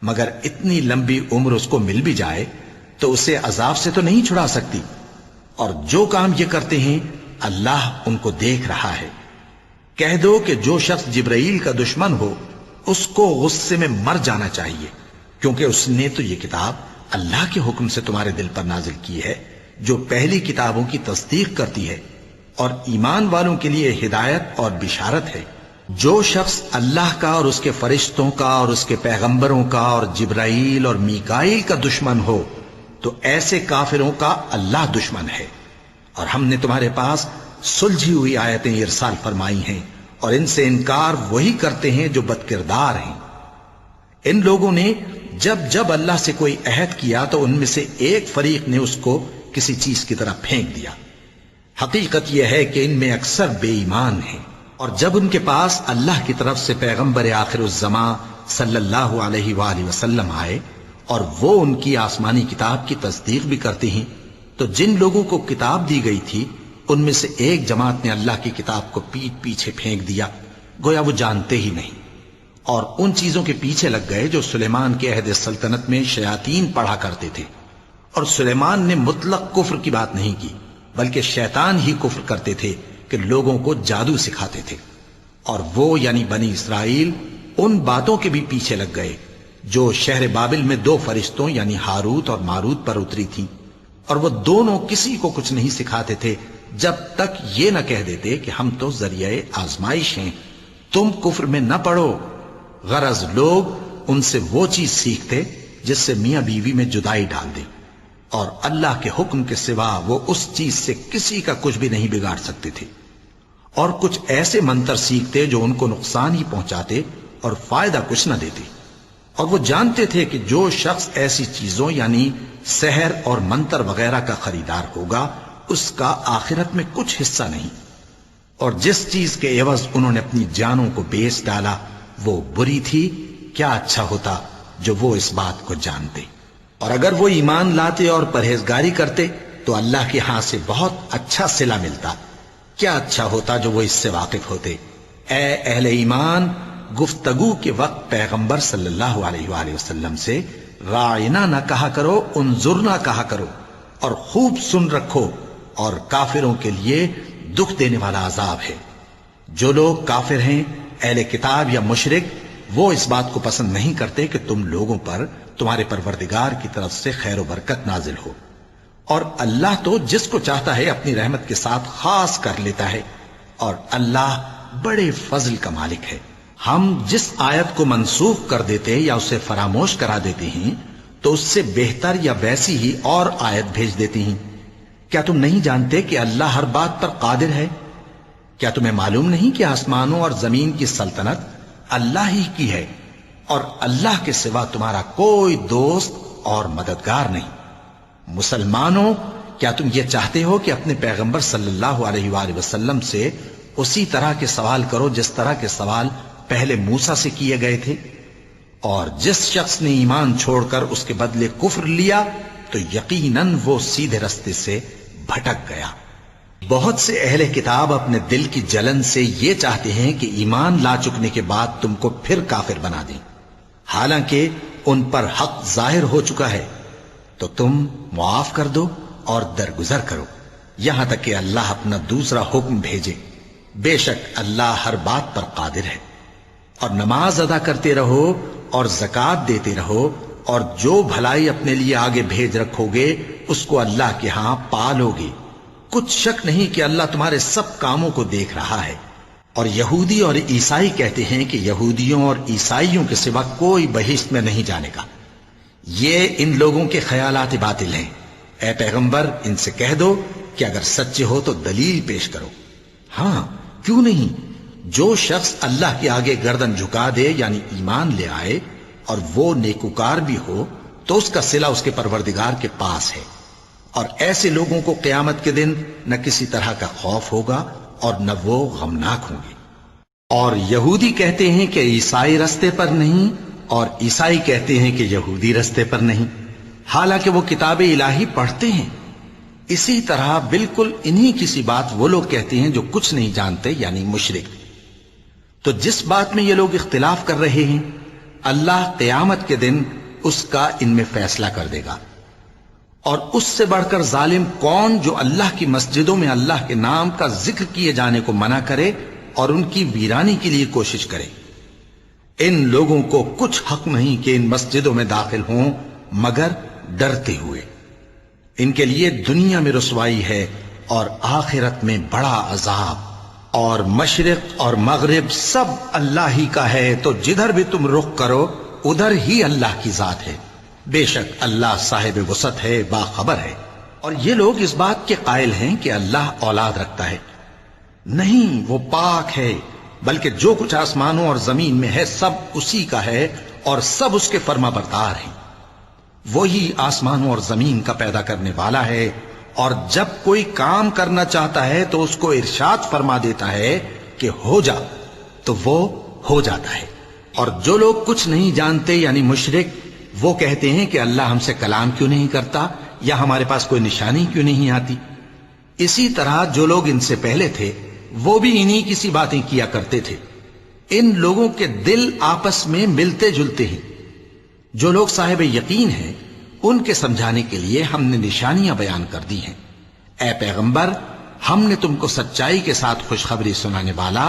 مگر اتنی لمبی عمر اس کو مل بھی جائے تو اسے عذاب سے تو نہیں چھڑا سکتی، اور جو کام یہ کرتے ہیں اللہ ان کو دیکھ رہا ہے۔ کہہ دو کہ جو شخص جبرائیل کا دشمن ہو اس کو غصے میں مر جانا چاہیے، کیونکہ اس نے تو یہ کتاب اللہ کے حکم سے تمہارے دل پر نازل کی ہے جو پہلی کتابوں کی تصدیق کرتی ہے اور ایمان والوں کے لیے ہدایت اور بشارت ہے۔ جو شخص اللہ کا اور اس کے فرشتوں کا اور اس کے پیغمبروں کا اور جبرائیل اور میکائیل کا دشمن ہو تو ایسے کافروں کا اللہ دشمن ہے، اور ہم نے تمہارے پاس سلجھی ہوئی آیتیں ارسال فرمائی ہیں، اور ان سے انکار وہی کرتے ہیں جو بد کردار ہیں۔ ان لوگوں نے جب جب اللہ سے کوئی عہد کیا تو ان میں سے ایک فریق نے اس کو کسی چیز کی طرح پھینک دیا۔ حقیقت یہ ہے کہ ان میں اکثر بے ایمان ہیں، اور جب ان کے پاس اللہ کی طرف سے پیغمبر آخر الزماں صلی اللہ علیہ وآلہ وسلم آئے اور وہ ان کی آسمانی کتاب کی تصدیق بھی کرتے ہیں، تو جن لوگوں کو کتاب دی گئی تھی ان میں سے ایک جماعت نے اللہ کی کتاب کو پیٹ پیچھے پھینک دیا گویا وہ جانتے ہی نہیں، اور ان چیزوں کے پیچھے لگ گئے جو سلیمان کے عہد سلطنت میں شیاطین پڑھا کرتے تھے، اور سلیمان نے مطلق کفر کی بات نہیں کی بلکہ شیطان ہی کفر کرتے تھے کہ لوگوں کو جادو سکھاتے تھے، اور وہ یعنی بنی اسرائیل ان باتوں کے بھی پیچھے لگ گئے جو شہر بابل میں 2 فرشتوں یعنی ہاروت اور ماروت پر اتری تھیں، اور وہ دونوں کسی کو کچھ نہیں سکھاتے تھے جب تک یہ نہ کہہ دیتے کہ ہم تو ذریعہ آزمائش ہیں، تم کفر میں نہ پڑو۔ غرض لوگ ان سے وہ چیز سیکھتے جس سے میاں بیوی میں جدائی ڈال دے، اور اللہ کے حکم کے سوا وہ اس چیز سے کسی کا کچھ بھی نہیں بگاڑ سکتے تھے، اور کچھ ایسے منتر سیکھتے جو ان کو نقصان ہی پہنچاتے اور فائدہ کچھ نہ دیتے، اور وہ جانتے تھے کہ جو شخص ایسی چیزوں یعنی سحر اور منتر وغیرہ کا خریدار ہوگا اس کا آخرت میں کچھ حصہ نہیں، اور جس چیز کے عوض انہوں نے اپنی جانوں کو بیچ ڈالا وہ بری تھی، کیا اچھا ہوتا جو وہ اس بات کو جانتے، اور اگر وہ ایمان لاتے اور پرہیزگاری کرتے تو اللہ کے ہاں سے بہت اچھا صلہ ملتا، کیا اچھا ہوتا جو وہ اس سے واقف ہوتے۔ اے اہل ایمان، گفتگو کے وقت پیغمبر صلی اللہ علیہ وآلہ وسلم سے راعنا نہ کہا کرو، انظرنا کہا کرو، اور خوب سن رکھو، اور کافروں کے لیے دکھ دینے والا عذاب ہے۔ جو لوگ کافر ہیں اہل کتاب یا مشرک وہ اس بات کو پسند نہیں کرتے کہ تم لوگوں پر تمہارے پروردگار کی طرف سے خیر و برکت نازل ہو، اور اللہ تو جس کو چاہتا ہے اپنی رحمت کے ساتھ خاص کر لیتا ہے، اور اللہ بڑے فضل کا مالک ہے۔ ہم جس آیت کو منسوخ کر دیتے یا اسے فراموش کرا دیتے ہیں تو اس سے بہتر یا ویسی ہی اور آیت بھیج دیتی ہیں۔ کیا تم نہیں جانتے کہ اللہ ہر بات پر قادر ہے؟ کیا تمہیں معلوم نہیں کہ آسمانوں اور زمین کی سلطنت اللہ ہی کی ہے، اور اللہ کے سوا تمہارا کوئی دوست اور مددگار نہیں؟ مسلمانوں، کیا تم یہ چاہتے ہو کہ اپنے پیغمبر صلی اللہ علیہ وآلہ وسلم سے اسی طرح کے سوال کرو جس طرح کے سوال پہلے موسیٰ سے کیے گئے تھے؟ اور جس شخص نے ایمان چھوڑ کر اس کے بدلے کفر لیا تو یقیناً وہ سیدھے رستے سے بھٹک گیا۔ بہت سے اہل کتاب اپنے دل کی جلن سے یہ چاہتے ہیں کہ ایمان لا چکنے کے بعد تم کو پھر کافر بنا دیں، حالانکہ ان پر حق ظاہر ہو چکا ہے، تو تم معاف کر دو اور درگزر کرو یہاں تک کہ اللہ اپنا دوسرا حکم بھیجے۔ بے شک اللہ ہر بات پر قادر ہے۔ اور نماز ادا کرتے رہو اور زکوٰۃ دیتے رہو، اور جو بھلائی اپنے لیے آگے بھیج رکھو گے اس کو اللہ کے ہاں پالو گے۔ کچھ شک نہیں کہ اللہ تمہارے سب کاموں کو دیکھ رہا ہے۔ اور یہودی اور عیسائی کہتے ہیں کہ یہودیوں اور عیسائیوں کے سوا کوئی بہشت میں نہیں جانے گا۔ یہ ان لوگوں کے خیالات باطل ہیں۔ اے پیغمبر، ان سے کہہ دو کہ اگر سچے ہو تو دلیل پیش کرو۔ ہاں، کیوں نہیں؟ جو شخص اللہ کے آگے گردن جھکا دے یعنی ایمان لے آئے اور وہ نیکوکار بھی ہو تو اس کا صلہ اس کے پروردگار کے پاس ہے، اور ایسے لوگوں کو قیامت کے دن نہ کسی طرح کا خوف ہوگا اور نہ وہ غمناک ہوں گے۔ اور یہودی کہتے ہیں کہ عیسائی رستے پر نہیں، اور عیسائی کہتے ہیں کہ یہودی رستے پر نہیں، حالانکہ وہ کتاب الہی پڑھتے ہیں۔ اسی طرح بالکل انہی کسی بات وہ لوگ کہتے ہیں جو کچھ نہیں جانتے یعنی مشرک۔ تو جس بات میں یہ لوگ اختلاف کر رہے ہیں اللہ قیامت کے دن اس کا ان میں فیصلہ کر دے گا۔ اور اس سے بڑھ کر ظالم کون جو اللہ کی مسجدوں میں اللہ کے نام کا ذکر کیے جانے کو منع کرے اور ان کی ویرانی کے لیے کوشش کرے؟ ان لوگوں کو کچھ حق نہیں کہ ان مسجدوں میں داخل ہوں مگر ڈرتے ہوئے۔ ان کے لیے دنیا میں رسوائی ہے اور آخرت میں بڑا عذاب۔ اور مشرق اور مغرب سب اللہ ہی کا ہے، تو جدھر بھی تم رخ کرو ادھر ہی اللہ کی ذات ہے۔ بے شک اللہ صاحب وسعت ہے، باخبر ہے۔ اور یہ لوگ اس بات کے قائل ہیں کہ اللہ اولاد رکھتا ہے۔ نہیں، وہ پاک ہے، بلکہ جو کچھ آسمانوں اور زمین میں ہے سب اسی کا ہے، اور سب اس کے فرما بردار ہیں۔ وہی آسمانوں اور زمین کا پیدا کرنے والا ہے، اور جب کوئی کام کرنا چاہتا ہے تو اس کو ارشاد فرما دیتا ہے کہ ہو جا، تو وہ ہو جاتا ہے۔ اور جو لوگ کچھ نہیں جانتے یعنی مشرک، وہ کہتے ہیں کہ اللہ ہم سے کلام کیوں نہیں کرتا، یا ہمارے پاس کوئی نشانی کیوں نہیں آتی۔ اسی طرح جو لوگ ان سے پہلے تھے وہ بھی انہی کسی باتیں کیا کرتے تھے۔ ان لوگوں کے دل آپس میں ملتے جلتے ہیں۔ جو لوگ صاحب یقین ہیں ان کے سمجھانے کے لیے ہم نے نشانیاں بیان کر دی ہیں۔ اے پیغمبر، ہم نے تم کو سچائی کے ساتھ خوشخبری سنانے والا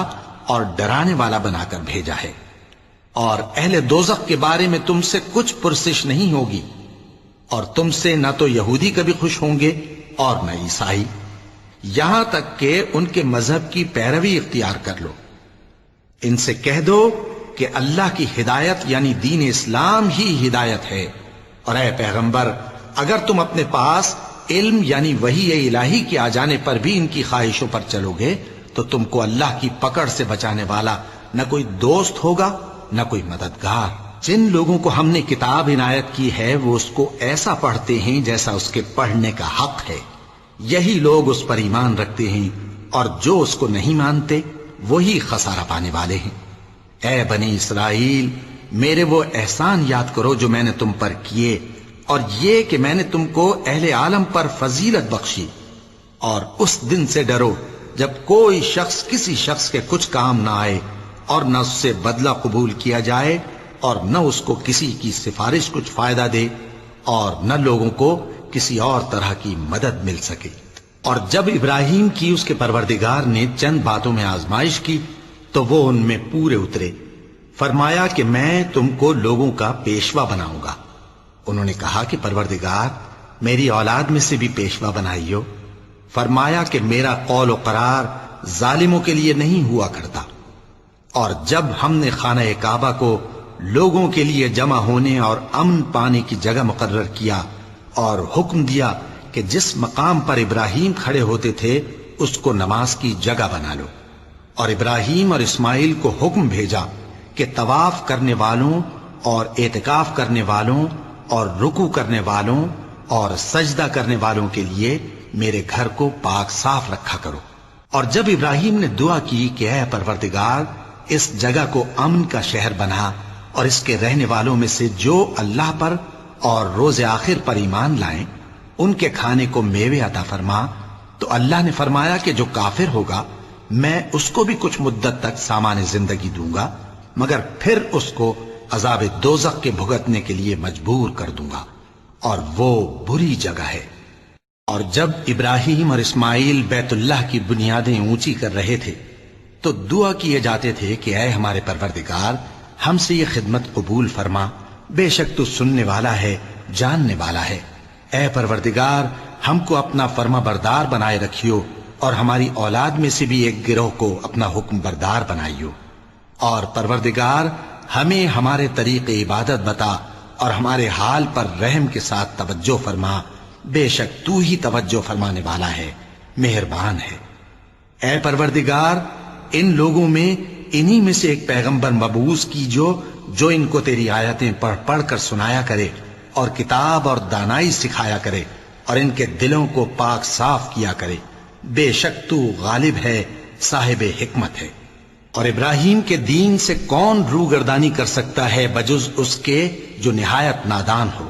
اور ڈرانے والا بنا کر بھیجا ہے، اور اہل دوزخ کے بارے میں تم سے کچھ پرسش نہیں ہوگی، اور تم سے نہ تو یہودی کبھی خوش ہوں گے اور نہ عیسائی، یہاں تک کہ ان کے مذہب کی پیروی اختیار کر لو۔ ان سے کہہ دو کہ اللہ کی ہدایت یعنی دین اسلام ہی ہدایت ہے، اور اے پیغمبر، اگر تم اپنے پاس علم یعنی وحی الہی کے آ جانے پر بھی ان کی خواہشوں پر چلو گے تو تم کو اللہ کی پکڑ سے بچانے والا نہ کوئی دوست ہوگا نہ کوئی مددگار۔ جن لوگوں کو ہم نے کتاب عنایت کی ہے وہ اس کو ایسا پڑھتے ہیں جیسا اس کے پڑھنے کا حق ہے، یہی لوگ اس پر ایمان رکھتے ہیں، اور جو اس کو نہیں مانتے وہی خسارہ پانے والے ہیں۔ اے بنی اسرائیل، میرے وہ احسان یاد کرو جو میں نے تم پر کیے، اور یہ کہ میں نے تم کو اہل عالم پر فضیلت بخشی، اور اس دن سے ڈرو جب کوئی شخص کسی شخص کے کچھ کام نہ آئے اور نہ اس سے بدلہ قبول کیا جائے، اور نہ اس کو کسی کی سفارش کچھ فائدہ دے، اور نہ لوگوں کو کسی اور طرح کی مدد مل سکے۔ اور جب ابراہیم کی اس کے پروردگار نے چند باتوں میں آزمائش کی تو وہ ان میں پورے اترے. فرمایا کہ میں تم کو لوگوں کا پیشوا بناؤں گا. انہوں نے کہا کہ پروردگار میری اولاد میں سے بھی پیشوا بنائیو. فرمایا کہ میرا قول و قرار ظالموں کے لیے نہیں ہوا کرتا. اور جب ہم نے خانہ کعبہ کو لوگوں کے لیے جمع ہونے اور امن پانے کی جگہ مقرر کیا اور حکم دیا کہ جس مقام پر ابراہیم کھڑے ہوتے تھے اس کو نماز کی جگہ بنا لو، اور ابراہیم اور اسماعیل کو حکم بھیجا کہ طواف کرنے والوں اور اعتکاف کرنے والوں اور رکوع کرنے والوں اور سجدہ کرنے والوں کے لیے میرے گھر کو پاک صاف رکھا کرو. اور جب ابراہیم نے دعا کی کہ اے پروردگار اس جگہ کو امن کا شہر بنا اور اس کے رہنے والوں میں سے جو اللہ پر اور روز آخر پر ایمان لائیں ان کے کھانے کو میوے عطا فرما، تو اللہ نے فرمایا کہ جو کافر ہوگا میں اس کو بھی کچھ مدت تک سامان زندگی دوں گا، مگر پھر اس کو عذاب دوزخ کے بھگتنے کے لیے مجبور کر دوں گا، اور وہ بری جگہ ہے. اور جب ابراہیم اور اسماعیل بیت اللہ کی بنیادیں اونچی کر رہے تھے تو دعا کیے جاتے تھے کہ اے ہمارے پروردگار ہم سے یہ خدمت قبول فرما، بے شک تو سننے والا ہے، جاننے والا ہے. اے پروردگار ہم کو اپنا فرما بردار بنائے رکھیو اور ہماری اولاد میں سے بھی ایک گروہ کو اپنا حکم بردار بنائیو. اور پروردگار ہمیں ہمارے طریق عبادت بتا اور ہمارے حال پر رحم کے ساتھ توجہ فرما، بے شک تو ہی توجہ فرمانے والا ہے، مہربان ہے. اے پروردگار ان لوگوں میں انہی میں سے ایک پیغمبر مبعوث کیجو جو ان کو تیری آیتیں پڑھ پڑھ کر سنایا کرے اور کتاب اور دانائی سکھایا کرے اور ان کے دلوں کو پاک صاف کیا کرے، بے شک تو غالب ہے، صاحب حکمت ہے. اور ابراہیم کے دین سے کون روگردانی کر سکتا ہے بجز اس کے جو نہایت نادان ہو.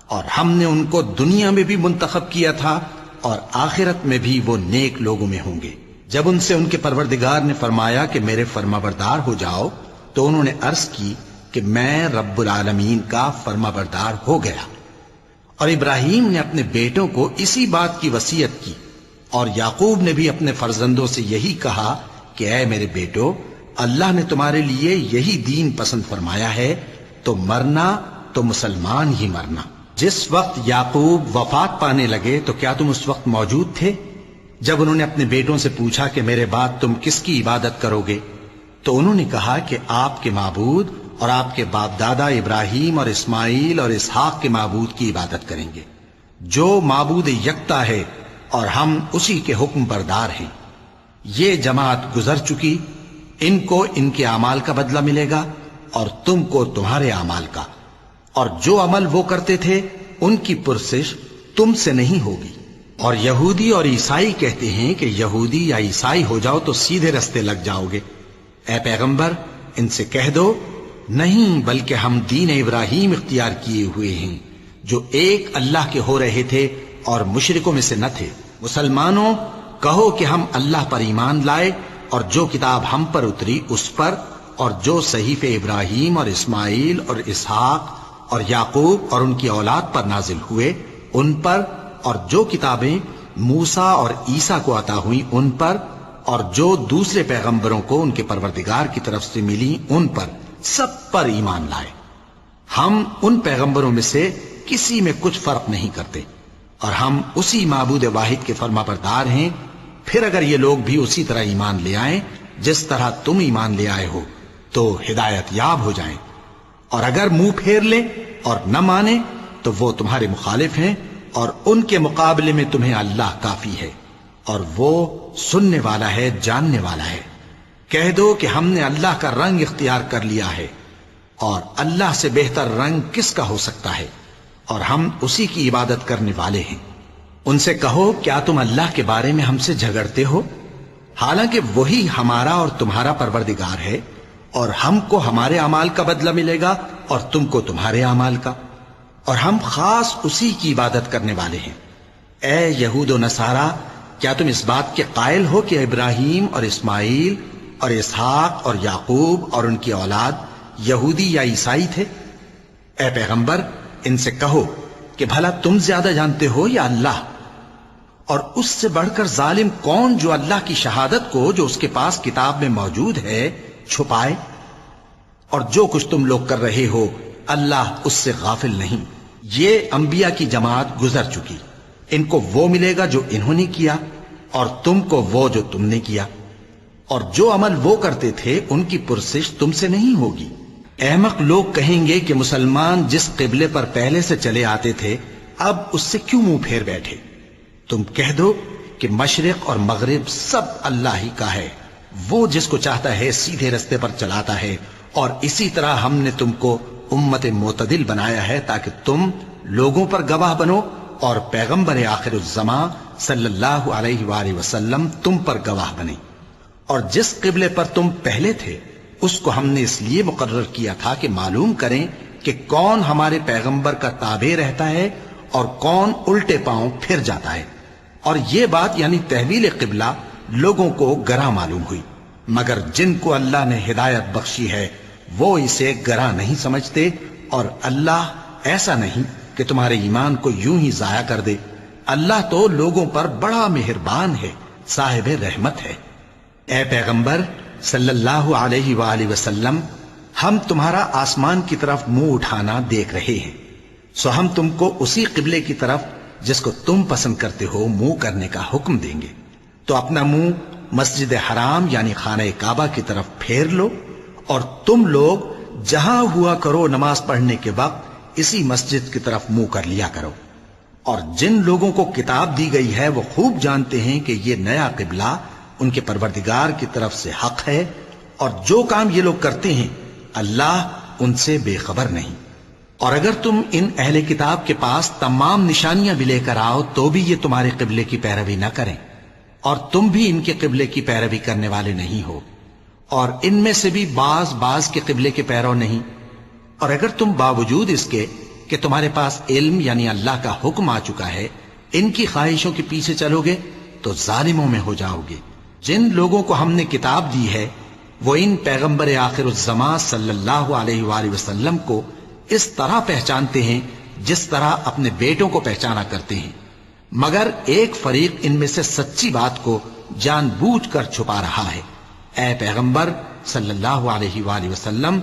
اور ہم نے ان کو دنیا میں بھی منتخب کیا تھا اور آخرت میں بھی وہ نیک لوگوں میں ہوں گے. جب ان سے ان کے پروردگار نے فرمایا کہ میرے فرما بردار ہو جاؤ تو انہوں نے عرض کی کہ میں رب العالمین کا فرما بردار ہو گیا. اور ابراہیم نے اپنے بیٹوں کو اسی بات کی وصیت کی، اور یعقوب نے بھی اپنے فرزندوں سے یہی کہا کہ اے میرے بیٹو اللہ نے تمہارے لیے یہی دین پسند فرمایا ہے، تو مرنا تو مسلمان ہی مرنا. جس وقت یعقوب وفات پانے لگے تو کیا تم اس وقت موجود تھے جب انہوں نے اپنے بیٹوں سے پوچھا کہ میرے بعد تم کس کی عبادت کرو گے؟ تو انہوں نے کہا کہ آپ کے معبود اور آپ کے باپ دادا ابراہیم اور اسماعیل اور اسحاق کے معبود کی عبادت کریں گے، جو معبود یکتا ہے اور ہم اسی کے حکم بردار ہیں. یہ جماعت گزر چکی، ان کو ان کے اعمال کا بدلہ ملے گا اور تم کو تمہارے اعمال کا، اور جو عمل وہ کرتے تھے ان کی پرسش تم سے نہیں ہوگی. اور یہودی اور عیسائی کہتے ہیں کہ یہودی یا عیسائی ہو جاؤ تو سیدھے رستے لگ جاؤ گے. اے پیغمبر ان سے کہہ دو نہیں، بلکہ ہم دین ابراہیم اختیار کیے ہوئے ہیں جو ایک اللہ کے ہو رہے تھے اور مشرکوں میں سے نہ تھے. مسلمانوں کہو کہ ہم اللہ پر ایمان لائے اور جو کتاب ہم پر اتری اس پر، اور جو صحیفے ابراہیم اور اسماعیل اور اسحاق اور یعقوب اور ان کی اولاد پر نازل ہوئے ان پر، اور جو کتابیں موسیٰ اور عیسیٰ کو عطا ہوئیں ان پر، اور جو دوسرے پیغمبروں کو ان کے پروردگار کی طرف سے ملی ان پر، سب پر ایمان لائے. ہم ان پیغمبروں میں سے کسی میں کچھ فرق نہیں کرتے اور ہم اسی معبود واحد کے فرما بردار ہیں. پھر اگر یہ لوگ بھی اسی طرح ایمان لے آئیں جس طرح تم ایمان لے آئے ہو تو ہدایت یاب ہو جائیں، اور اگر منہ پھیر لیں اور نہ مانے تو وہ تمہارے مخالف ہیں، اور ان کے مقابلے میں تمہیں اللہ کافی ہے، اور وہ سننے والا ہے، جاننے والا ہے. کہہ دو کہ ہم نے اللہ کا رنگ اختیار کر لیا ہے، اور اللہ سے بہتر رنگ کس کا ہو سکتا ہے، اور ہم اسی کی عبادت کرنے والے ہیں. ان سے کہو کیا تم اللہ کے بارے میں ہم سے جھگڑتے ہو، حالانکہ وہی ہمارا اور تمہارا پروردگار ہے، اور ہم کو ہمارے اعمال کا بدلہ ملے گا اور تم کو تمہارے اعمال کا، اور ہم خاص اسی کی عبادت کرنے والے ہیں. اے یہود و نصارا کیا تم اس بات کے قائل ہو کہ ابراہیم اور اسماعیل اور اسحاق اور یعقوب اور ان کی اولاد یہودی یا عیسائی تھے؟ اے پیغمبر ان سے کہو کہ بھلا تم زیادہ جانتے ہو یا اللہ؟ اور اس سے بڑھ کر ظالم کون جو اللہ کی شہادت کو جو اس کے پاس کتاب میں موجود ہے چھپائے؟ اور جو کچھ تم لوگ کر رہے ہو اللہ اس سے غافل نہیں۔ یہ انبیاء کی جماعت گزر چکی، ان کو وہ ملے گا جو انہوں نے کیا، اور تم کو وہ جو تم نے کیا، اور جو عمل وہ کرتے تھے ان کی پرسش تم سے نہیں ہوگی۔ احمق لوگ کہیں گے کہ مسلمان جس قبلے پر پہلے سے چلے آتے تھے اب اس سے کیوں منہ پھیر بیٹھے؟ تم کہہ دو کہ مشرق اور مغرب سب اللہ ہی کا ہے، وہ جس کو چاہتا ہے سیدھے رستے پر چلاتا ہے، اور اسی طرح ہم نے تم کو امت معتدل بنایا ہے تاکہ تم لوگوں پر گواہ بنو، اور پیغمبر آخر الزماں صلی اللہ علیہ وآلہ وسلم تم پر گواہ بنے۔ اور جس قبلے پر تم پہلے تھے اس کو ہم نے اس لیے مقرر کیا تھا کہ معلوم کریں کہ کون ہمارے پیغمبر کا تابع رہتا ہے اور کون الٹے پاؤں پھر جاتا ہے۔ اور یہ بات یعنی تحویل قبلہ لوگوں کو گراں معلوم ہوئی، مگر جن کو اللہ نے ہدایت بخشی ہے وہ اسے گراں نہیں سمجھتے، اور اللہ ایسا نہیں کہ تمہارے ایمان کو یوں ہی ضائع کر دے۔ اللہ تو لوگوں پر بڑا مہربان ہے، صاحب رحمت ہے۔ اے پیغمبر صلی اللہ علیہ وآلہ وسلم، ہم تمہارا آسمان کی طرف منہ اٹھانا دیکھ رہے ہیں، سو ہم تم کو اسی قبلے کی طرف جس کو تم پسند کرتے ہو منہ کرنے کا حکم دیں گے، تو اپنا منہ مسجد حرام یعنی خانہ کعبہ کی طرف پھیر لو، اور تم لوگ جہاں ہوا کرو نماز پڑھنے کے وقت اسی مسجد کی طرف منہ کر لیا کرو۔ اور جن لوگوں کو کتاب دی گئی ہے وہ خوب جانتے ہیں کہ یہ نیا قبلہ ان کے پروردگار کی طرف سے حق ہے، اور جو کام یہ لوگ کرتے ہیں اللہ ان سے بے خبر نہیں۔ اور اگر تم ان اہل کتاب کے پاس تمام نشانیاں بھی لے کر آؤ تو بھی یہ تمہارے قبلے کی پیروی نہ کریں، اور تم بھی ان کے قبلے کی پیروی کرنے والے نہیں ہو، اور ان میں سے بھی بعض کے قبلے کے پیرو نہیں۔ اور اگر تم باوجود اس کے کہ تمہارے پاس علم یعنی اللہ کا حکم آ چکا ہے ان کی خواہشوں کے پیچھے چلو گے تو ظالموں میں ہو جاؤ گے۔ جن لوگوں کو ہم نے کتاب دی ہے وہ ان پیغمبر آخر الزماں صلی اللہ علیہ وآلہ وسلم کو اس طرح پہچانتے ہیں جس طرح اپنے بیٹوں کو پہچانا کرتے ہیں، مگر ایک فریق ان میں سے سچی بات کو جان بوجھ کر چھپا رہا ہے۔ اے پیغمبر صلی اللہ علیہ وآلہ وسلم،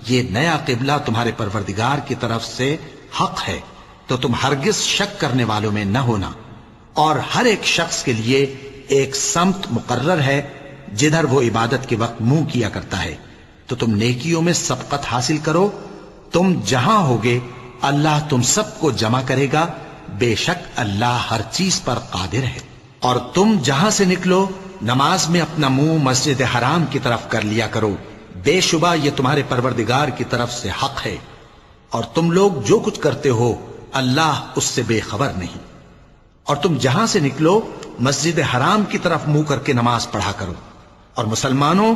یہ نیا قبلہ تمہارے پروردگار کی طرف سے حق ہے، تو تم ہرگز شک کرنے والوں میں نہ ہونا، اور ہر ایک شخص کے لیے ایک سمت مقرر ہے جدھر وہ عبادت کے وقت منہ کیا کرتا ہے، تو تم نیکیوں میں سبقت حاصل کرو۔ تم جہاں ہوگے اللہ تم سب کو جمع کرے گا، بے شک اللہ ہر چیز پر قادر ہے۔ اور تم جہاں سے نکلو نماز میں اپنا منہ مسجد حرام کی طرف کر لیا کرو، بے شبہ یہ تمہارے پروردگار کی طرف سے حق ہے، اور تم لوگ جو کچھ کرتے ہو اللہ اس سے بے خبر نہیں۔ اور تم جہاں سے نکلو مسجد حرام کی طرف منہ کر کے نماز پڑھا کرو، اور مسلمانوں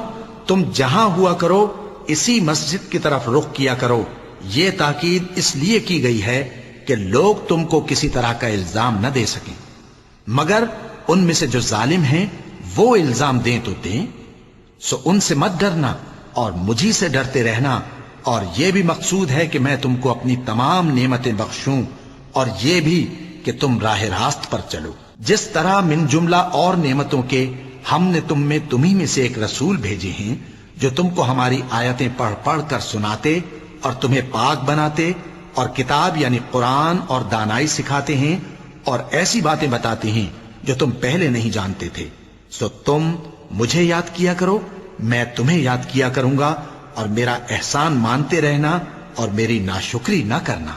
تم جہاں ہوا کرو اسی مسجد کی طرف رخ کیا کرو۔ یہ تاکید اس لیے کی گئی ہے کہ لوگ تم کو کسی طرح کا الزام نہ دے سکیں، مگر ان میں سے جو ظالم ہیں وہ الزام دیں تو دیں، سو ان سے مت ڈرنا اور مجھی سے ڈرتے رہنا، اور یہ بھی مقصود ہے کہ میں تم کو اپنی تمام نعمتیں بخشوں، اور یہ بھی کہ تم راہ راست پر چلو۔ جس طرح من جملہ اور نعمتوں کے ہم نے تمہیں میں سے ایک رسول بھیجے ہیں جو تم کو ہماری آیتیں پڑھ پڑھ کر سناتے اور تمہیں پاک بناتے، اور کتاب یعنی قرآن اور دانائی سکھاتے ہیں، اور ایسی باتیں بتاتے ہیں جو تم پہلے نہیں جانتے تھے، سو تم مجھے یاد کیا کرو، میں تمہیں یاد کیا کروں گا، اور میرا احسان مانتے رہنا اور میری ناشکری نہ کرنا۔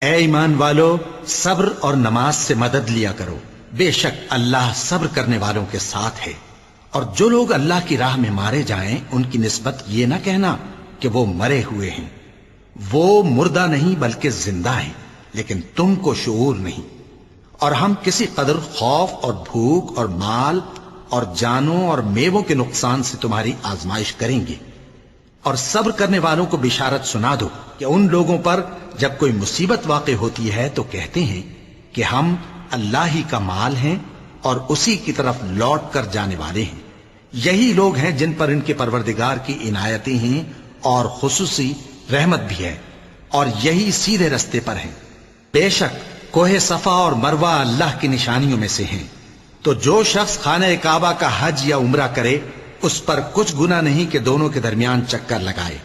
اے ایمان والو، صبر اور نماز سے مدد لیا کرو، بے شک اللہ صبر کرنے والوں کے ساتھ ہے۔ اور جو لوگ اللہ کی راہ میں مارے جائیں ان کی نسبت یہ نہ کہنا کہ وہ مرے ہوئے ہیں، وہ مردہ نہیں بلکہ زندہ ہیں، لیکن تم کو شعور نہیں۔ اور ہم کسی قدر خوف اور بھوک اور مال اور جانوں اور میووں کے نقصان سے تمہاری آزمائش کریں گے، اور صبر کرنے والوں کو بشارت سنا دو کہ ان لوگوں پر جب کوئی مصیبت واقع ہوتی ہے تو کہتے ہیں کہ ہم اللہ ہی کا مال ہیں اور اسی کی طرف لوٹ کر جانے والے ہیں۔ یہی لوگ ہیں جن پر ان کے پروردگار کی عنایتیں ہیں اور خصوصی رحمت بھی ہے، اور یہی سیدھے رستے پر ہیں۔ بے شک کوہ صفا اور مروہ اللہ کی نشانیوں میں سے ہیں، تو جو شخص خانہ کعبہ کا حج یا عمرہ کرے اس پر کچھ گناہ نہیں کہ دونوں کے درمیان چکر لگائے،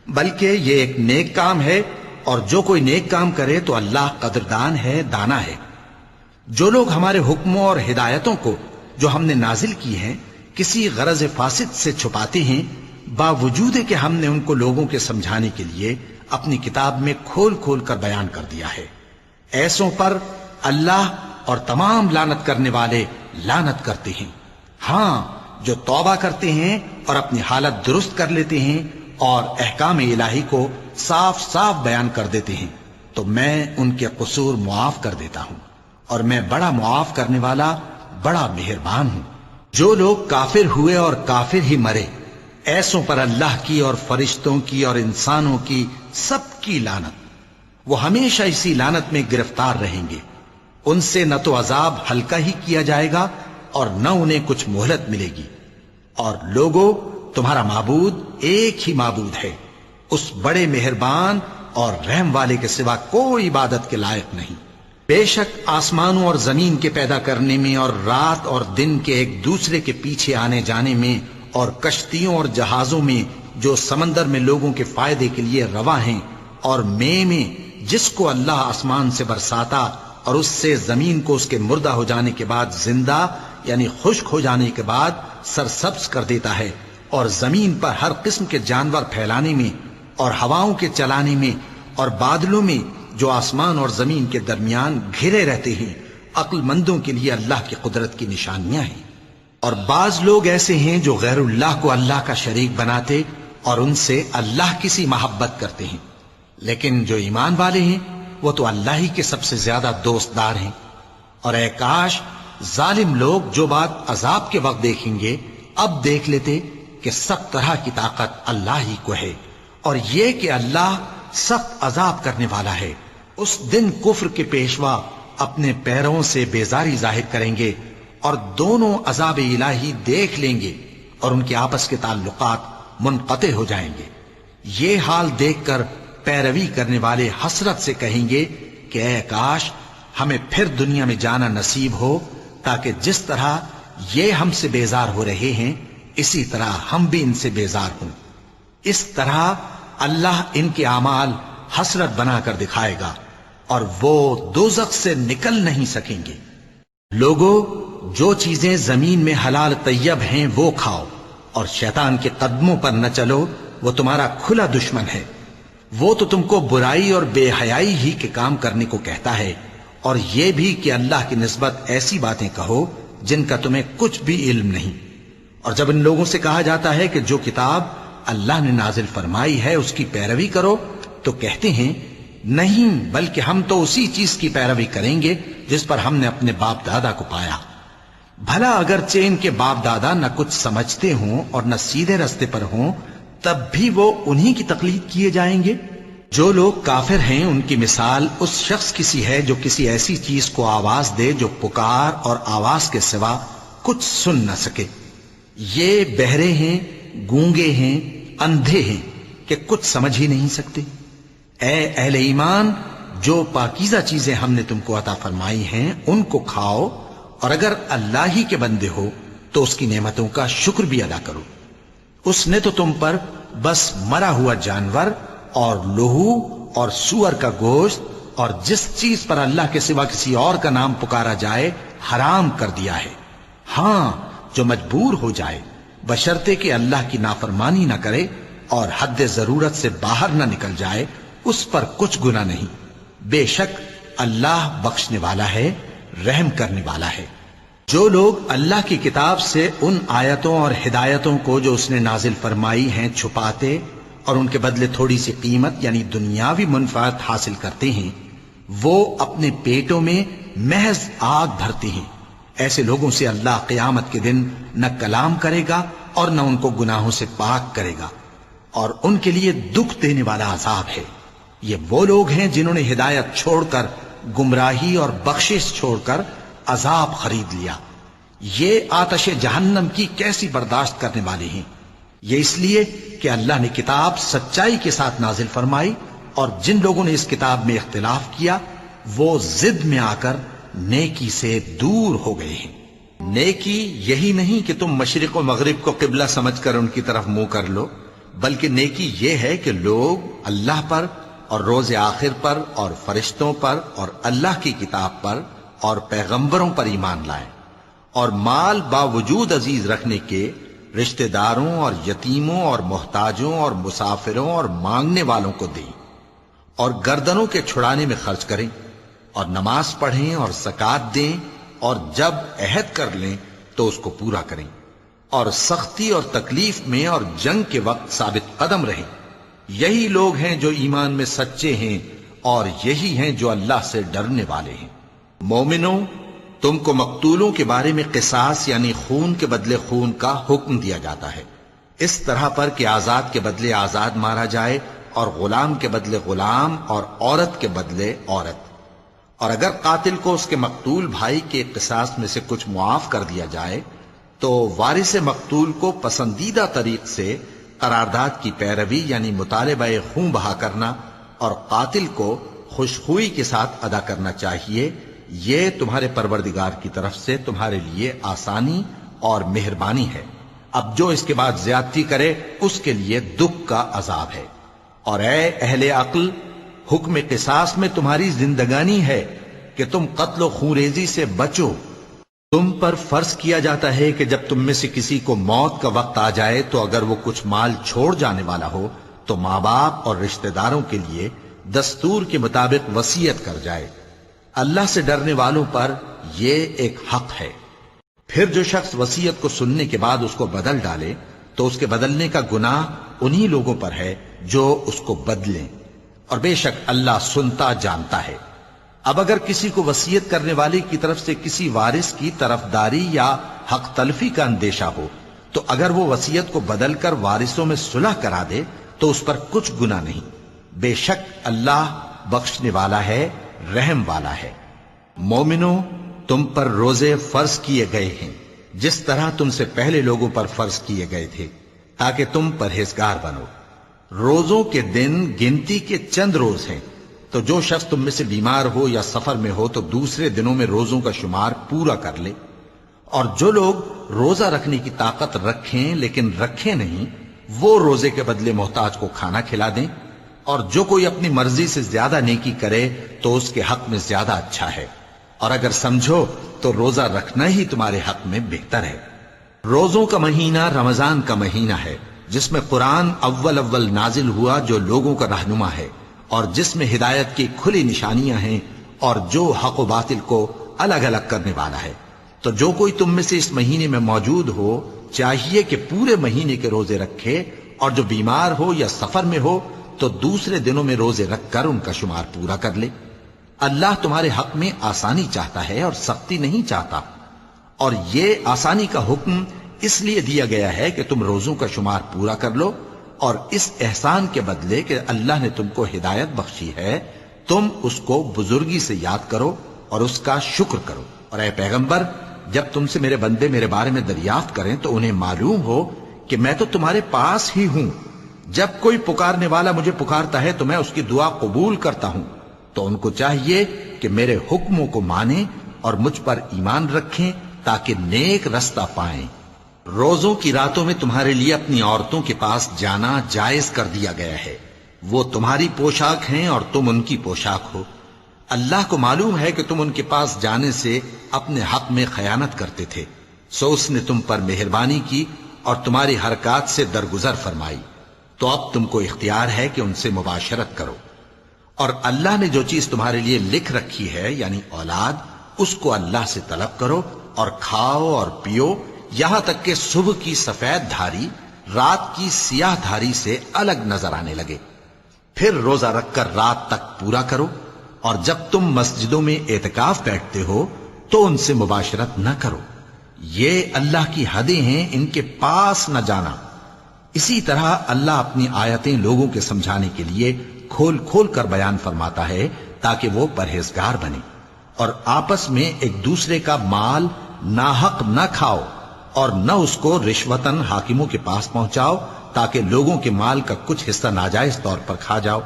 بلکہ یہ ایک نیک کام ہے، اور جو کوئی نیک کام کرے تو اللہ قدردان ہے، دانا ہے۔ جو لوگ ہمارے حکموں اور ہدایتوں کو جو ہم نے نازل کی ہیں کسی غرض فاسد سے چھپاتے ہیں، باوجود کہ ہم نے ان کو لوگوں کے سمجھانے کے لیے اپنی کتاب میں کھول کھول کر بیان کر دیا ہے، ایسوں پر اللہ اور تمام لعنت کرنے والے لعنت کرتے ہیں۔ ہاں، جو توبہ کرتے ہیں اور اپنی حالت درست کر لیتے ہیں اور احکام الہی کو صاف صاف بیان کر دیتے ہیں تو میں ان کے قصور معاف کر دیتا ہوں، اور میں بڑا معاف کرنے والا بڑا مہربان ہوں۔ جو لوگ کافر ہوئے اور کافر ہی مرے، ایسوں پر اللہ کی اور فرشتوں کی اور انسانوں کی سب کی لعنت، وہ ہمیشہ اسی لعنت میں گرفتار رہیں گے۔ ان سے نہ تو عذاب ہلکا ہی کیا جائے گا اور نہ انہیں کچھ مہلت ملے گی۔ اور لوگوں، تمہارا معبود ایک ہی معبود ہے، اس بڑے مہربان اور رحم والے کے سوا کوئی عبادت کے لائق نہیں۔ بے شک آسمانوں اور زمین کے پیدا کرنے میں اور رات اور دن کے ایک دوسرے کے پیچھے آنے جانے میں اور کشتیوں اور جہازوں میں جو سمندر میں لوگوں کے فائدے کے لیے رواں ہیں، اور میں جس کو اللہ آسمان سے برساتا اور اس سے زمین کو اس کے مردہ ہو جانے کے بعد زندہ یعنی خشک ہو جانے کے بعد سرسبز کر دیتا ہے، اور زمین پر ہر قسم کے جانور پھیلانے میں اور ہواؤں کے چلانے میں اور بادلوں میں جو آسمان اور زمین کے درمیان گھرے رہتے ہیں، عقل مندوں کے لیے اللہ کی قدرت کی نشانیاں ہیں۔ اور بعض لوگ ایسے ہیں جو غیر اللہ کو اللہ کا شریک بناتے اور ان سے اللہ کی سی محبت کرتے ہیں، لیکن جو ایمان والے ہیں وہ تو اللہ ہی کے سب سے زیادہ دوستدار ہیں۔ اور اے کاش ظالم لوگ جو بات عذاب کے وقت دیکھیں گے اب دیکھ لیتے کہ سب طرح کی طاقت اللہ ہی کو ہے، اور یہ کہ اللہ سخت عذاب کرنے والا ہے۔ اس دن کفر کے پیشوا اپنے پیروں سے بیزاری ظاہر کریں گے اور دونوں عذاب الہی دیکھ لیں گے اور ان کے آپس کے تعلقات منقطع ہو جائیں گے۔ یہ حال دیکھ کر پیروی کرنے والے حسرت سے کہیں گے کہ اے کاش ہمیں پھر دنیا میں جانا نصیب ہو، تاکہ جس طرح یہ ہم سے بیزار ہو رہے ہیں اسی طرح ہم بھی ان سے بیزار ہوں۔ اس طرح اللہ ان کے اعمال حسرت بنا کر دکھائے گا اور وہ دوزخ سے نکل نہیں سکیں گے۔ لوگوں، جو چیزیں زمین میں حلال طیب ہیں وہ کھاؤ، اور شیطان کے قدموں پر نہ چلو، وہ تمہارا کھلا دشمن ہے۔ وہ تو تم کو برائی اور بے حیائی ہی کے کام کرنے کو کہتا ہے، اور یہ بھی کہ اللہ کی نسبت ایسی باتیں کہو جن کا تمہیں کچھ بھی علم نہیں۔ اور جب ان لوگوں سے کہا جاتا ہے کہ جو کتاب اللہ نے نازل فرمائی ہے اس کی پیروی کرو، تو کہتے ہیں نہیں، بلکہ ہم تو اسی چیز کی پیروی کریں گے جس پر ہم نے اپنے باپ دادا کو پایا۔ بھلا اگرچہ ان کے باپ دادا نہ کچھ سمجھتے ہوں اور نہ سیدھے رستے پر ہوں، تب بھی وہ انہی کی تقلید کیے جائیں گے۔ جو لوگ کافر ہیں ان کی مثال اس شخص کی سی ہے جو کسی ایسی چیز کو آواز دے جو پکار اور آواز کے سوا کچھ سن نہ سکے۔ یہ بہرے ہیں، گونگے ہیں، اندھے ہیں کہ کچھ سمجھ ہی نہیں سکتے۔ اے اہل ایمان، جو پاکیزہ چیزیں ہم نے تم کو عطا فرمائی ہیں ان کو کھاؤ، اور اگر اللہ ہی کے بندے ہو تو اس کی نعمتوں کا شکر بھی ادا کرو۔ اس نے تو تم پر بس مرا ہوا جانور اور لہو اور سور کا گوشت اور جس چیز پر اللہ کے سوا کسی اور کا نام پکارا جائے حرام کر دیا ہے۔ ہاں، جو مجبور ہو جائے بشرطے کہ اللہ کی نافرمانی نہ کرے اور حد ضرورت سے باہر نہ نکل جائے، اس پر کچھ گناہ نہیں۔ بے شک اللہ بخشنے والا ہے، رحم کرنے والا ہے۔ جو لوگ اللہ کی کتاب سے ان آیتوں اور ہدایتوں کو جو اس نے نازل فرمائی ہیں چھپاتے اور ان کے بدلے تھوڑی سی قیمت یعنی دنیاوی منفعت حاصل کرتے ہیں، وہ اپنے پیٹوں میں محض آگ بھرتے ہیں۔ ایسے لوگوں سے اللہ قیامت کے دن نہ کلام کرے گا اور نہ ان کو گناہوں سے پاک کرے گا، اور ان کے لیے دکھ دینے والا عذاب ہے۔ یہ وہ لوگ ہیں جنہوں نے ہدایت چھوڑ کر گمراہی اور بخشش چھوڑ کر عذاب خرید لیا۔ یہ آتش جہنم کی کیسی برداشت کرنے والے ہیں۔ یہ اس لیے کہ اللہ نے کتاب سچائی کے ساتھ نازل فرمائی، اور جن لوگوں نے اس کتاب میں اختلاف کیا وہ ضد میں آ کر نیکی سے دور ہو گئے ہیں۔ نیکی یہی نہیں کہ تم مشرق و مغرب کو قبلہ سمجھ کر ان کی طرف منہ کر لو، بلکہ نیکی یہ ہے کہ لوگ اللہ پر اور روز آخر پر اور فرشتوں پر اور اللہ کی کتاب پر اور پیغمبروں پر ایمان لائیں، اور مال باوجود عزیز رکھنے کے رشتہ داروں اور یتیموں اور محتاجوں اور مسافروں اور مانگنے والوں کو دیں، اور گردنوں کے چھڑانے میں خرچ کریں، اور نماز پڑھیں اور زکوٰۃ دیں، اور جب عہد کر لیں تو اس کو پورا کریں، اور سختی اور تکلیف میں اور جنگ کے وقت ثابت قدم رہیں۔ یہی لوگ ہیں جو ایمان میں سچے ہیں، اور یہی ہیں جو اللہ سے ڈرنے والے ہیں۔ مومنوں، تم کو مقتولوں کے بارے میں قصاص یعنی خون کے بدلے خون کا حکم دیا جاتا ہے، اس طرح پر کہ آزاد کے بدلے آزاد مارا جائے، اور غلام کے بدلے غلام، اور عورت کے بدلے عورت۔ اور اگر قاتل کو اس کے مقتول بھائی کے قصاص میں سے کچھ معاف کر دیا جائے تو وارث مقتول کو پسندیدہ طریق سے قرارداد کی پیروی یعنی مطالبہ خون بہا کرنا اور قاتل کو خوشخوئی کے ساتھ ادا کرنا چاہیے۔ یہ تمہارے پروردگار کی طرف سے تمہارے لیے آسانی اور مہربانی ہے۔ اب جو اس کے بعد زیادتی کرے اس کے لیے دکھ کا عذاب ہے۔ اور اے اہل عقل، حکم قصاص میں تمہاری زندگانی ہے کہ تم قتل و خونریزی سے بچو۔ تم پر فرض کیا جاتا ہے کہ جب تم میں سے کسی کو موت کا وقت آ جائے تو اگر وہ کچھ مال چھوڑ جانے والا ہو تو ماں باپ اور رشتہ داروں کے لیے دستور کے مطابق وصیت کر جائے۔ اللہ سے ڈرنے والوں پر یہ ایک حق ہے۔ پھر جو شخص وصیت کو سننے کے بعد اس کو بدل ڈالے تو اس کے بدلنے کا گناہ انہی لوگوں پر ہے جو اس کو بدلیں، اور بے شک اللہ سنتا جانتا ہے۔ اب اگر کسی کو وصیت کرنے والے کی طرف سے کسی وارث کی طرفداری یا حق تلفی کا اندیشہ ہو تو اگر وہ وصیت کو بدل کر وارثوں میں صلح کرا دے تو اس پر کچھ گناہ نہیں، بے شک اللہ بخشنے والا ہے، رحم والا ہے۔ مومنوں، تم پر روزے فرض کیے گئے ہیں جس طرح تم سے پہلے لوگوں پر فرض کیے گئے تھے تاکہ تم پرہیزگار بنو۔ روزوں کے دن گنتی کے چند روز ہیں، تو جو شخص تم میں سے بیمار ہو یا سفر میں ہو تو دوسرے دنوں میں روزوں کا شمار پورا کر لے۔ اور جو لوگ روزہ رکھنے کی طاقت رکھیں لیکن رکھیں نہیں، وہ روزے کے بدلے محتاج کو کھانا کھلا دیں۔ اور جو کوئی اپنی مرضی سے زیادہ نیکی کرے تو اس کے حق میں زیادہ اچھا ہے، اور اگر سمجھو تو روزہ رکھنا ہی تمہارے حق میں بہتر ہے۔ روزوں کا مہینہ رمضان کا مہینہ ہے جس میں قرآن اول نازل ہوا، جو لوگوں کا رہنما ہے اور جس میں ہدایت کی کھلی نشانیاں ہیں اور جو حق و باطل کو الگ الگ کرنے والا ہے۔ تو جو کوئی تم میں سے اس مہینے میں موجود ہو چاہیے کہ پورے مہینے کے روزے رکھے، اور جو بیمار ہو یا سفر میں ہو تو دوسرے دنوں میں روزے رکھ کر ان کا شمار پورا کر لے۔ اللہ تمہارے حق میں آسانی چاہتا ہے اور سختی نہیں چاہتا، اور یہ آسانی کا حکم اس لیے دیا گیا ہے کہ تم روزوں کا شمار پورا کر لو، اور اس احسان کے بدلے کہ اللہ نے تم کو ہدایت بخشی ہے تم اس کو بزرگی سے یاد کرو اور اس کا شکر کرو۔ اور اے پیغمبر، جب تم سے میرے بندے میرے بارے میں دریافت کریں تو انہیں معلوم ہو کہ میں تو تمہارے پاس ہی ہوں۔ جب کوئی پکارنے والا مجھے پکارتا ہے تو میں اس کی دعا قبول کرتا ہوں۔ تو ان کو چاہیے کہ میرے حکموں کو مانیں اور مجھ پر ایمان رکھیں تاکہ نیک رستہ پائیں۔ روزوں کی راتوں میں تمہارے لیے اپنی عورتوں کے پاس جانا جائز کر دیا گیا ہے، وہ تمہاری پوشاک ہیں اور تم ان کی پوشاک ہو۔ اللہ کو معلوم ہے کہ تم ان کے پاس جانے سے اپنے حق میں خیانت کرتے تھے، سو اس نے تم پر مہربانی کی اور تمہاری حرکات سے درگزر فرمائی، تو اب تم کو اختیار ہے کہ ان سے مباشرت کرو۔ اور اللہ نے جو چیز تمہارے لیے لکھ رکھی ہے یعنی اولاد، اس کو اللہ سے طلب کرو اور کھاؤ اور پیو، یہاں تک کہ صبح کی سفید دھاری رات کی سیاہ دھاری سے الگ نظر آنے لگے۔ پھر روزہ رکھ کر رات تک پورا کرو، اور جب تم مسجدوں میں اعتکاف بیٹھتے ہو تو ان سے مباشرت نہ کرو، یہ اللہ کی حدیں ہیں، ان کے پاس نہ جانا۔ اسی طرح اللہ اپنی آیتیں لوگوں کے سمجھانے کے لیے کھول کھول کر بیان فرماتا ہے تاکہ وہ پرہیزگار بنے۔ اور آپس میں ایک دوسرے کا مال ناحق نہ کھاؤ، اور نہ اس کو رشوتاً حاکموں کے پاس پہنچاؤ تاکہ لوگوں کے مال کا کچھ حصہ ناجائز طور پر کھا جاؤ،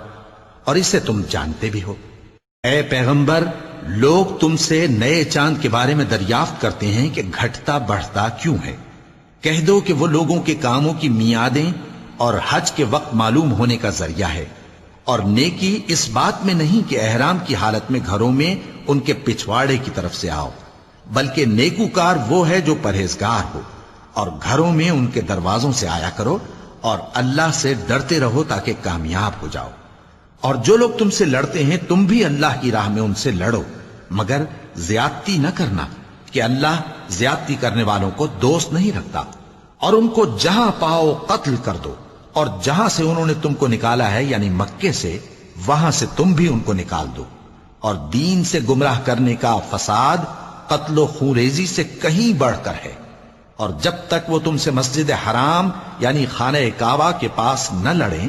اور اسے تم جانتے بھی ہو۔ اے پیغمبر، لوگ تم سے نئے چاند کے بارے میں دریافت کرتے ہیں کہ گھٹتا بڑھتا کیوں ہے۔ کہہ دو کہ وہ لوگوں کے کاموں کی میعادیں اور حج کے وقت معلوم ہونے کا ذریعہ ہے، اور نیکی اس بات میں نہیں کہ احرام کی حالت میں گھروں میں ان کے پچھواڑے کی طرف سے آؤ، بلکہ نیکوکار وہ ہے جو پرہیزگار ہو، اور گھروں میں ان کے دروازوں سے آیا کرو، اور اللہ سے ڈرتے رہو تاکہ کامیاب ہو جاؤ۔ اور جو لوگ تم سے لڑتے ہیں تم بھی اللہ کی راہ میں ان سے لڑو، مگر زیادتی نہ کرنا، کہ اللہ زیادتی کرنے والوں کو دوست نہیں رکھتا۔ اور ان کو جہاں پاؤ قتل کر دو، اور جہاں سے انہوں نے تم کو نکالا ہے یعنی مکے سے، وہاں سے تم بھی ان کو نکال دو۔ اور دین سے گمراہ کرنے کا فساد قتل و خونریزی سے کہیں بڑھ کر ہے۔ اور جب تک وہ تم سے مسجد حرام یعنی خانہ کعبہ کے پاس نہ لڑیں،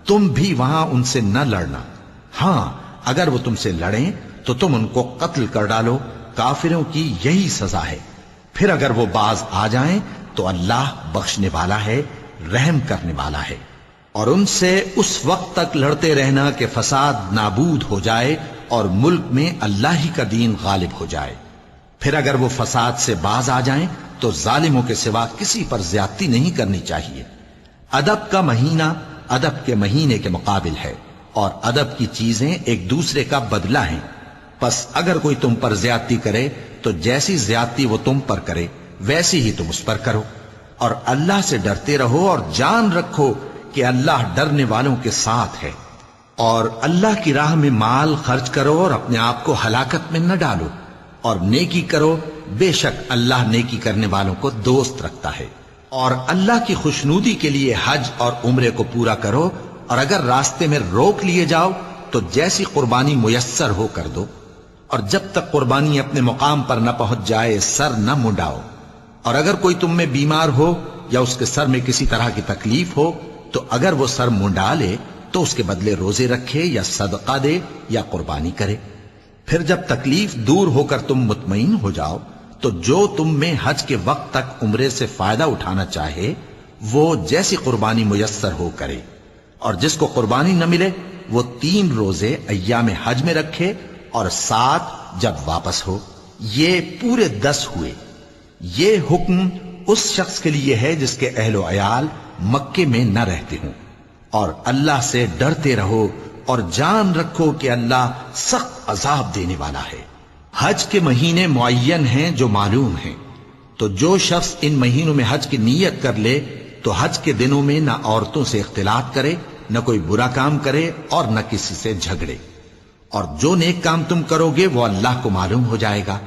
تم بھی وہاں ان سے نہ لڑنا۔ ہاں، اگر وہ تم سے لڑیں تو تم ان کو قتل کر ڈالو، کافروں کی یہی سزا ہے۔ پھر اگر وہ باز آ جائیں تو اللہ بخشنے والا ہے، رحم کرنے والا ہے۔ اور ان سے اس وقت تک لڑتے رہنا کہ فساد نابود ہو جائے اور ملک میں اللہ ہی کا دین غالب ہو جائے۔ پھر اگر وہ فساد سے باز آ جائیں تو ظالموں کے سوا کسی پر زیادتی نہیں کرنی چاہیے۔ ادب کا مہینہ ادب کے مہینے کے مقابل ہے، اور ادب کی چیزیں ایک دوسرے کا بدلہ ہیں۔ پس اگر کوئی تم پر زیادتی کرے تو جیسی زیادتی وہ تم پر کرے ویسی ہی تم اس پر کرو، اور اللہ سے ڈرتے رہو، اور جان رکھو کہ اللہ ڈرنے والوں کے ساتھ ہے۔ اور اللہ کی راہ میں مال خرچ کرو اور اپنے آپ کو ہلاکت میں نہ ڈالو، اور نیکی کرو، بے شک اللہ نیکی کرنے والوں کو دوست رکھتا ہے۔ اور اللہ کی خوشنودی کے لیے حج اور عمرے کو پورا کرو، اور اگر راستے میں روک لیے جاؤ تو جیسی قربانی میسر ہو کر دو، اور جب تک قربانی اپنے مقام پر نہ پہنچ جائے سر نہ منڈاؤ۔ اور اگر کوئی تم میں بیمار ہو یا اس کے سر میں کسی طرح کی تکلیف ہو تو اگر وہ سر منڈا لے تو اس کے بدلے روزے رکھے یا صدقہ دے یا قربانی کرے۔ پھر جب تکلیف دور ہو کر تم مطمئن ہو جاؤ تو جو تم میں حج کے وقت تک عمرے سے فائدہ اٹھانا چاہے وہ جیسی قربانی میسر ہو کرے، اور جس کو قربانی نہ ملے وہ 3 روزے ایام حج میں رکھے اور 7 جب واپس ہو، یہ پورے 10 ہوئے۔ یہ حکم اس شخص کے لیے ہے جس کے اہل و عیال مکے میں نہ رہتے ہوں۔ اور اللہ سے ڈرتے رہو اور جان رکھو کہ اللہ سخت عذاب دینے والا ہے۔ حج کے مہینے معین ہیں جو معلوم ہیں، تو جو شخص ان مہینوں میں حج کی نیت کر لے تو حج کے دنوں میں نہ عورتوں سے اختلاط کرے، نہ کوئی برا کام کرے اور نہ کسی سے جھگڑے۔ اور جو نیک کام تم کرو گے وہ اللہ کو معلوم ہو جائے گا۔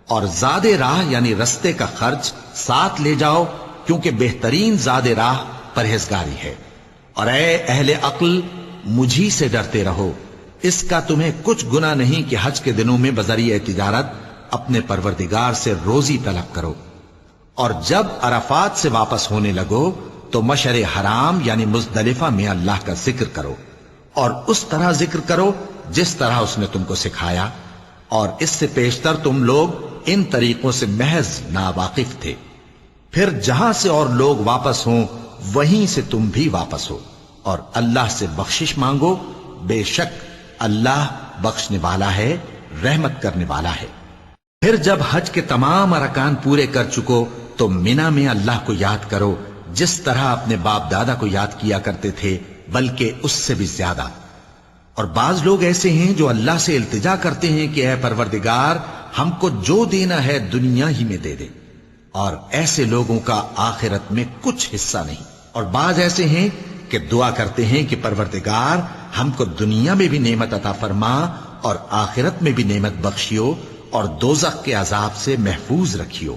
اور زاد راہ یعنی رستے کا خرچ ساتھ لے جاؤ، کیونکہ بہترین زاد راہ پرہیزگاری ہے۔ اور اے اہل عقل، مجھی سے ڈرتے رہو، اس کا تمہیں کچھ گناہ نہیں کہ حج کے دنوں میں بذریعہ تجارت اپنے پروردگار سے روزی طلب کرو۔ اور جب عرفات سے واپس ہونے لگو تو مشعر حرام یعنی مزدلفہ میں اللہ کا ذکر کرو، اور اس طرح ذکر کرو جس طرح اس نے تم کو سکھایا، اور اس سے پیشتر تم لوگ ان طریقوں سے محض ناواقف تھے۔ پھر جہاں سے اور لوگ واپس ہوں وہیں سے تم بھی واپس ہو، اور اللہ سے بخشش مانگو، بے شک اللہ بخشنے والا ہے، رحمت کرنے والا ہے۔ پھر جب حج کے تمام ارکان پورے کر چکو تو مینا میں اللہ کو یاد کرو جس طرح اپنے باپ دادا کو یاد کیا کرتے تھے، بلکہ اس سے بھی زیادہ۔ اور بعض لوگ ایسے ہیں جو اللہ سے التجا کرتے ہیں کہ اے پروردگار، ہم کو جو دینا ہے دنیا ہی میں دے دے، اور ایسے لوگوں کا آخرت میں کچھ حصہ نہیں۔ اور بعض ایسے ہیں کہ دعا کرتے ہیں کہ پروردگار ہم کو دنیا میں بھی نعمت عطا فرما اور آخرت میں بھی نعمت بخشیو اور دوزخ کے عذاب سے محفوظ رکھیو۔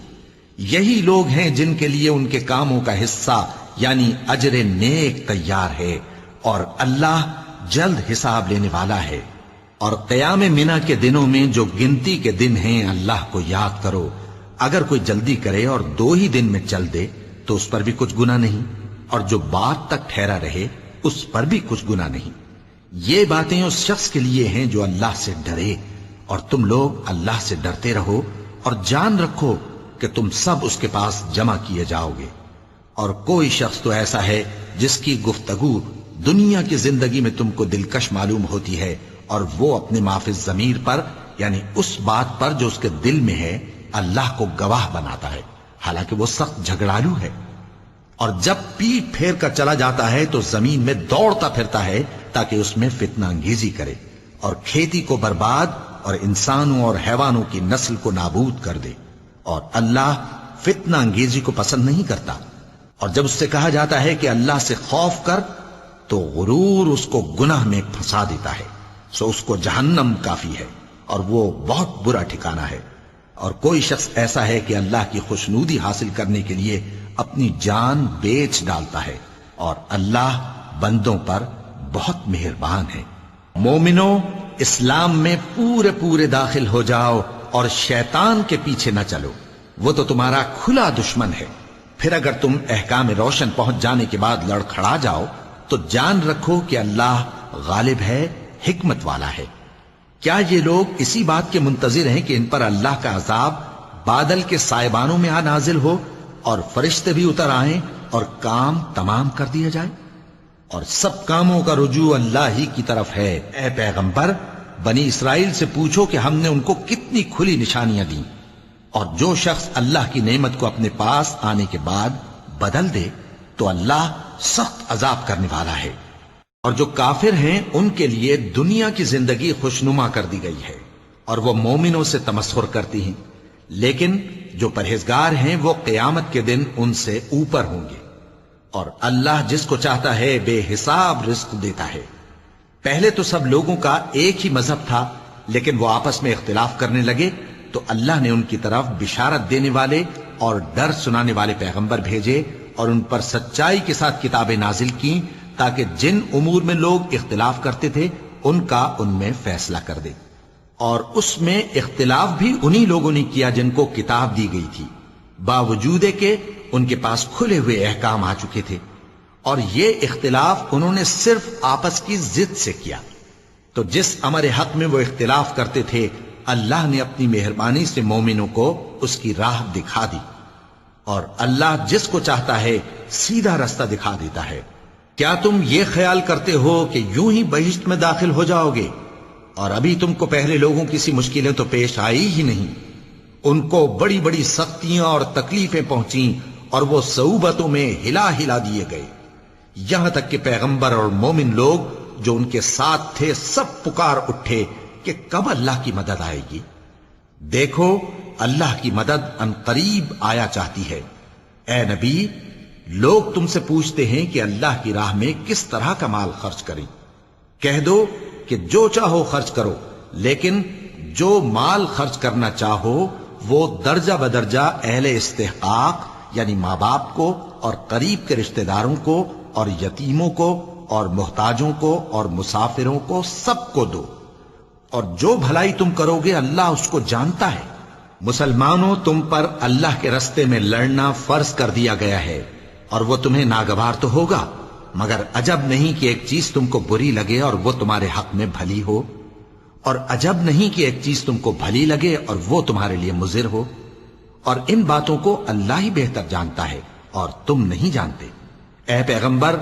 یہی لوگ ہیں جن کے لیے ان کے کاموں کا حصہ یعنی اجر نیک تیار ہے، اور اللہ جلد حساب لینے والا ہے۔ اور قیام منی کے دنوں میں جو گنتی کے دن ہیں اللہ کو یاد کرو۔ اگر کوئی جلدی کرے اور 2 ہی دن میں چل دے تو اس پر بھی کچھ گناہ نہیں، اور جو بات تک ٹھہرا رہے اس پر بھی کچھ گناہ نہیں۔ یہ باتیں اس شخص کے لیے ہیں جو اللہ سے ڈرے، اور تم لوگ اللہ سے ڈرتے رہو اور جان رکھو کہ تم سب اس کے پاس جمع کیے جاؤ گے۔ اور کوئی شخص تو ایسا ہے جس کی گفتگو دنیا کی زندگی میں تم کو دلکش معلوم ہوتی ہے اور وہ اپنے معافی ضمیر پر یعنی اس بات پر جو اس کے دل میں ہے اللہ کو گواہ بناتا ہے، حالانکہ وہ سخت جھگڑالو ہے۔ اور جب پیٹ پھیر کر چلا جاتا ہے تو زمین میں دوڑتا پھرتا ہے تاکہ اس میں فتنہ انگیزی کرے اور کھیتی کو برباد اور انسانوں اور حیوانوں کی نسل کو نابود کر دے، اور اللہ فتنہ انگیزی کو پسند نہیں کرتا۔ اور جب اس سے کہا جاتا ہے کہ اللہ سے خوف کر تو غرور اس کو گناہ میں پھنسا دیتا ہے، سو اس کو جہنم کافی ہے اور وہ بہت برا ٹھکانہ ہے۔ اور کوئی شخص ایسا ہے کہ اللہ کی خوشنودی حاصل کرنے کے لیے اپنی جان بیچ ڈالتا ہے، اور اللہ بندوں پر بہت مہربان ہے۔ مومنو، اسلام میں پورے پورے داخل ہو جاؤ اور شیطان کے پیچھے نہ چلو، وہ تو تمہارا کھلا دشمن ہے۔ پھر اگر تم احکام روشن پہنچ جانے کے بعد لڑکھڑا جاؤ تو جان رکھو کہ اللہ غالب ہے، حکمت والا ہے۔ کیا یہ لوگ اسی بات کے منتظر ہیں کہ ان پر اللہ کا عذاب بادل کے سائبانوں میں نازل ہو اور فرشتے بھی اتر آئیں اور کام تمام کر دیا جائے؟ اور سب کاموں کا رجوع اللہ ہی کی طرف ہے۔ اے پیغمبر، بنی اسرائیل سے پوچھو کہ ہم نے ان کو کتنی کھلی نشانیاں دیں، اور جو شخص اللہ کی نعمت کو اپنے پاس آنے کے بعد بدل دے تو اللہ سخت عذاب کرنے والا ہے۔ اور جو کافر ہیں ان کے لیے دنیا کی زندگی خوشنما کر دی گئی ہے اور وہ مومنوں سے تمسخر کرتی ہیں، لیکن جو پرہیزگار ہیں وہ قیامت کے دن ان سے اوپر ہوں گے۔ اور اللہ جس کو چاہتا ہے بے حساب رزق دیتا ہے۔ پہلے تو سب لوگوں کا ایک ہی مذہب تھا، لیکن وہ آپس میں اختلاف کرنے لگے تو اللہ نے ان کی طرف بشارت دینے والے اور ڈر سنانے والے پیغمبر بھیجے اور ان پر سچائی کے ساتھ کتابیں نازل کی تاکہ جن امور میں لوگ اختلاف کرتے تھے ان کا ان میں فیصلہ کر دے۔ اور اس میں اختلاف بھی انہی لوگوں نے کیا جن کو کتاب دی گئی تھی، باوجود کہ ان کے پاس کھلے ہوئے احکام آ چکے تھے، اور یہ اختلاف انہوں نے صرف آپس کی ضد سے کیا۔ تو جس امر حق میں وہ اختلاف کرتے تھے اللہ نے اپنی مہربانی سے مومنوں کو اس کی راہ دکھا دی، اور اللہ جس کو چاہتا ہے سیدھا رستہ دکھا دیتا ہے۔ کیا تم یہ خیال کرتے ہو کہ یوں ہی بہشت میں داخل ہو جاؤ گے، اور ابھی تم کو پہلے لوگوں کی سی مشکلیں تو پیش آئی ہی نہیں؟ ان کو بڑی بڑی سختیاں اور تکلیفیں پہنچیں اور وہ صعوبتوں میں ہلا ہلا دیے گئے، یہاں تک کہ پیغمبر اور مومن لوگ جو ان کے ساتھ تھے سب پکار اٹھے کہ کب اللہ کی مدد آئے گی۔ دیکھو اللہ کی مدد ان قریب آیا چاہتی ہے۔ اے نبی، لوگ تم سے پوچھتے ہیں کہ اللہ کی راہ میں کس طرح کا مال خرچ کریں۔ کہہ دو کہ جو چاہو خرچ کرو، لیکن جو مال خرچ کرنا چاہو وہ درجہ بدرجہ اہل استحقاق یعنی ماں باپ کو اور قریب کے رشتہ داروں کو اور یتیموں کو اور محتاجوں کو اور مسافروں کو سب کو دو، اور جو بھلائی تم کرو گے اللہ اس کو جانتا ہے۔ مسلمانوں، تم پر اللہ کے رستے میں لڑنا فرض کر دیا گیا ہے، اور وہ تمہیں ناگوار تو ہوگا، مگر عجب نہیں کہ ایک چیز تم کو بری لگے اور وہ تمہارے حق میں بھلی ہو، اور عجب نہیں کہ ایک چیز تم کو بھلی لگے اور وہ تمہارے لیے مضر ہو، اور ان باتوں کو اللہ ہی بہتر جانتا ہے اور تم نہیں جانتے۔ اے پیغمبر،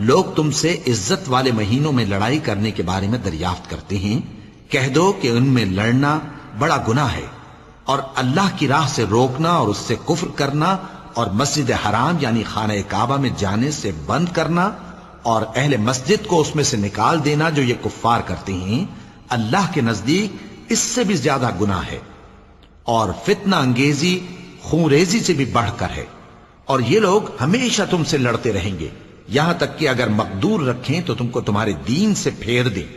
لوگ تم سے عزت والے مہینوں میں لڑائی کرنے کے بارے میں دریافت کرتے ہیں، کہہ دو کہ ان میں لڑنا بڑا گناہ ہے، اور اللہ کی راہ سے روکنا اور اس سے کفر کرنا اور مسجد حرام یعنی خانہ کعبہ میں جانے سے بند کرنا اور اہل مسجد کو اس میں سے نکال دینا جو یہ کفار کرتے ہیں، اللہ کے نزدیک اس سے بھی زیادہ گناہ ہے، اور فتنہ انگیزی خونریزی سے بھی بڑھ کر ہے۔ اور یہ لوگ ہمیشہ تم سے لڑتے رہیں گے، یہاں تک کہ اگر مقدور رکھیں تو تم کو تمہارے دین سے پھیر دیں،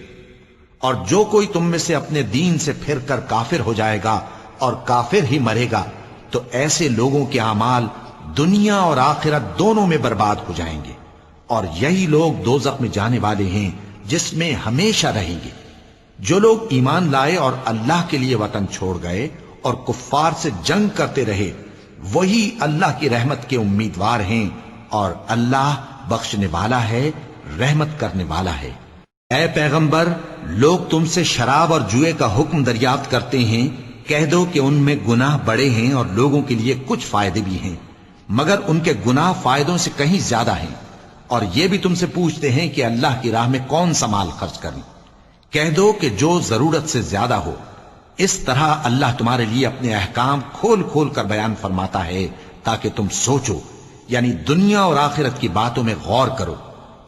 اور جو کوئی تم میں سے اپنے دین سے پھر کر کافر ہو جائے گا اور کافر ہی مرے گا تو ایسے لوگوں کے اعمال دنیا اور آخرت دونوں میں برباد ہو جائیں گے، اور یہی لوگ دوزخ میں جانے والے ہیں جس میں ہمیشہ رہیں گے۔ جو لوگ ایمان لائے اور اللہ کے لیے وطن چھوڑ گئے اور کفار سے جنگ کرتے رہے وہی اللہ کی رحمت کے امیدوار ہیں، اور اللہ بخشنے والا ہے، رحمت کرنے والا ہے۔ اے پیغمبر، لوگ تم سے شراب اور جوئے کا حکم دریافت کرتے ہیں، کہہ دو کہ ان میں گناہ بڑے ہیں اور لوگوں کے لیے کچھ فائدے بھی ہیں، مگر ان کے گناہ فائدوں سے کہیں زیادہ ہیں۔ اور یہ بھی تم سے پوچھتے ہیں کہ اللہ کی راہ میں کون سا مال خرچ کریں، کہہ دو کہ جو ضرورت سے زیادہ ہو. اس طرح اللہ تمہارے لیے اپنے احکام کھول کھول کر بیان فرماتا ہے تاکہ تم سوچو، یعنی دنیا اور آخرت کی باتوں میں غور کرو.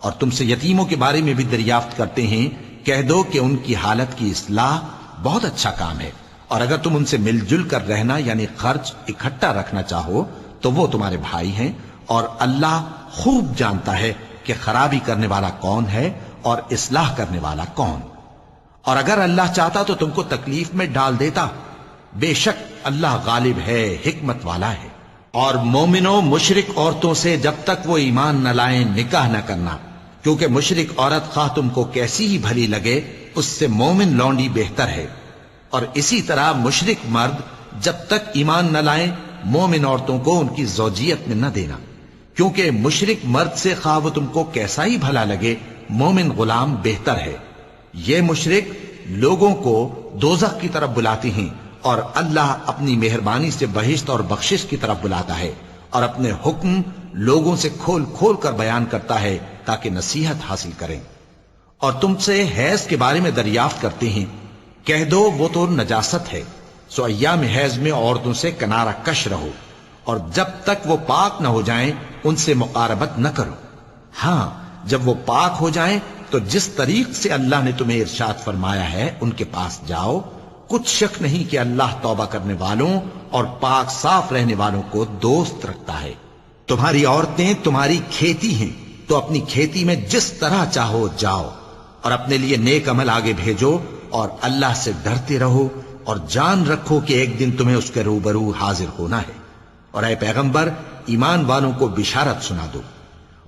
اور تم سے یتیموں کے بارے میں بھی دریافت کرتے ہیں، کہہ دو کہ ان کی حالت کی اصلاح بہت اچھا کام ہے، اور اگر تم ان سے مل جل کر رہنا یعنی خرچ اکٹھا رکھنا چاہو تو وہ تمہارے بھائی ہیں، اور اللہ خوب جانتا ہے کہ خرابی کرنے والا کون ہے اور اصلاح کرنے والا کون. اور اگر اللہ چاہتا تو تم کو تکلیف میں ڈال دیتا، بے شک اللہ غالب ہے، حکمت والا ہے. اور مومنوں مشرک عورتوں سے جب تک وہ ایمان نہ لائیں نکاح نہ کرنا، کیونکہ مشرک عورت خواہ تم کو کیسی ہی بھلی لگے اس سے مومن لونڈی بہتر ہے. اور اسی طرح مشرک مرد جب تک ایمان نہ لائیں مومن عورتوں کو ان کی زوجیت میں نہ دینا، کیونکہ مشرک مرد سے خواہ وہ تم کو کیسا ہی بھلا لگے مومن غلام بہتر ہے. یہ مشرک لوگوں کو دوزخ کی طرف بلاتے ہیں، اور اللہ اپنی مہربانی سے بہشت اور بخشش کی طرف بلاتا ہے، اور اپنے حکم لوگوں سے کھول کھول کر بیان کرتا ہے تاکہ نصیحت حاصل کریں. اور تم سے حیض کے بارے میں دریافت کرتے ہیں، کہہ دو وہ تو نجاست ہے، سو ایام حیض میں عورتوں سے کنارہ کش رہو، اور جب تک وہ پاک نہ ہو جائیں ان سے مقاربت نہ کرو. ہاں جب وہ پاک ہو جائیں تو جس طریق سے اللہ نے تمہیں ارشاد فرمایا ہے ان کے پاس جاؤ. کچھ شک نہیں کہ اللہ توبہ کرنے والوں اور پاک صاف رہنے والوں کو دوست رکھتا ہے. تمہاری عورتیں تمہاری کھیتی ہیں، تو اپنی کھیتی میں جس طرح چاہو جاؤ، اور اپنے لیے نیک عمل آگے بھیجو، اور اللہ سے ڈرتے رہو، اور جان رکھو کہ ایک دن تمہیں اس کے روبرو حاضر ہونا ہے. اور اے پیغمبر ایمان والوں کو بشارت سنا دو،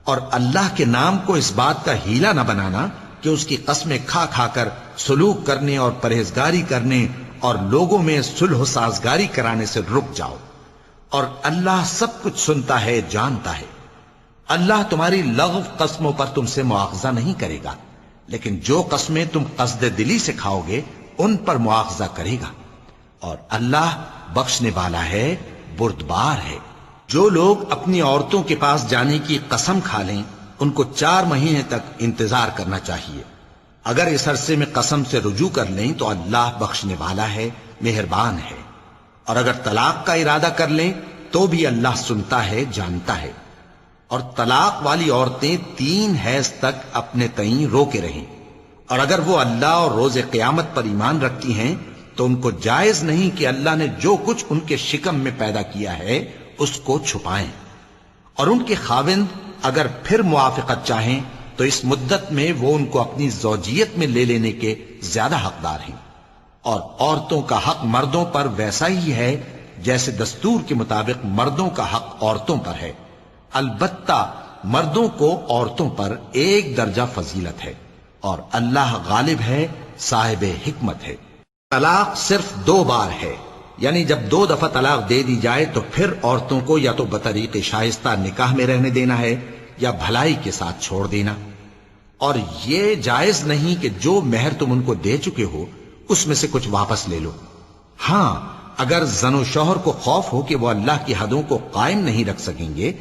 اور اللہ کے نام کو اس بات کا ہیلا نہ بنانا کہ اس کی قسمیں کھا کھا کر سلوک کرنے اور پرہیزگاری کرنے اور لوگوں میں صلح و سازگاری کرانے سے رک جاؤ. اور اللہ سب کچھ سنتا ہے، جانتا ہے. اللہ تمہاری لغو قسموں پر تم سے مواخذہ نہیں کرے گا، لیکن جو قسمیں تم قصد دلی سے کھاؤ گے ان پر مواخذہ کرے گا. اور اللہ بخشنے والا ہے، بردبار ہے. جو لوگ اپنی عورتوں کے پاس جانے کی قسم کھا لیں ان کو 4 مہینے تک انتظار کرنا چاہیے. اگر اس عرصے میں قسم سے رجوع کر لیں تو اللہ بخشنے والا ہے، مہربان ہے. اور اگر طلاق کا ارادہ کر لیں تو بھی اللہ سنتا ہے، جانتا ہے. اور طلاق والی عورتیں 3 حیض تک اپنے تئیں روکے رہیں، اور اگر وہ اللہ اور روز قیامت پر ایمان رکھتی ہیں تو ان کو جائز نہیں کہ اللہ نے جو کچھ ان کے شکم میں پیدا کیا ہے اس کو چھپائیں. اور ان کے خاوند اگر پھر موافقت چاہیں تو اس مدت میں وہ ان کو اپنی زوجیت میں لے لینے کے زیادہ حقدار ہیں. اور عورتوں کا حق مردوں پر ویسا ہی ہے جیسے دستور کے مطابق مردوں کا حق عورتوں پر ہے. البتہ مردوں کو عورتوں پر 1 درجہ فضیلت ہے، اور اللہ غالب ہے، صاحب حکمت ہے. طلاق صرف 2 بار ہے، یعنی جب 2 دفعہ طلاق دے دی جائے تو پھر عورتوں کو یا تو بطریق شائستہ نکاح میں رہنے دینا ہے یا بھلائی کے ساتھ چھوڑ دینا. اور یہ جائز نہیں کہ جو مہر تم ان کو دے چکے ہو اس میں سے کچھ واپس لے لو. ہاں اگر زن و شوہر کو خوف ہو کہ وہ اللہ کی حدوں کو قائم نہیں رکھ سکیں گے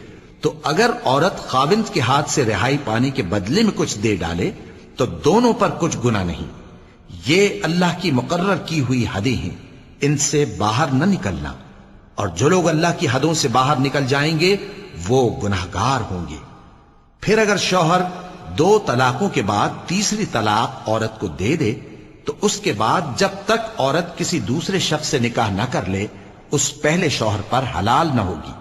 تو اگر عورت خاوند کے ہاتھ سے رہائی پانے کے بدلے میں کچھ دے ڈالے تو دونوں پر کچھ گناہ نہیں. یہ اللہ کی مقرر کی ہوئی حدیں ہیں، ان سے باہر نہ نکلنا. اور جو لوگ اللہ کی حدوں سے باہر نکل جائیں گے وہ گناہگار ہوں گے. پھر اگر شوہر 2 طلاقوں کے بعد تیسری طلاق عورت کو دے دے تو اس کے بعد جب تک عورت کسی دوسرے شخص سے نکاح نہ کر لے اس پہلے شوہر پر حلال نہ ہوگی.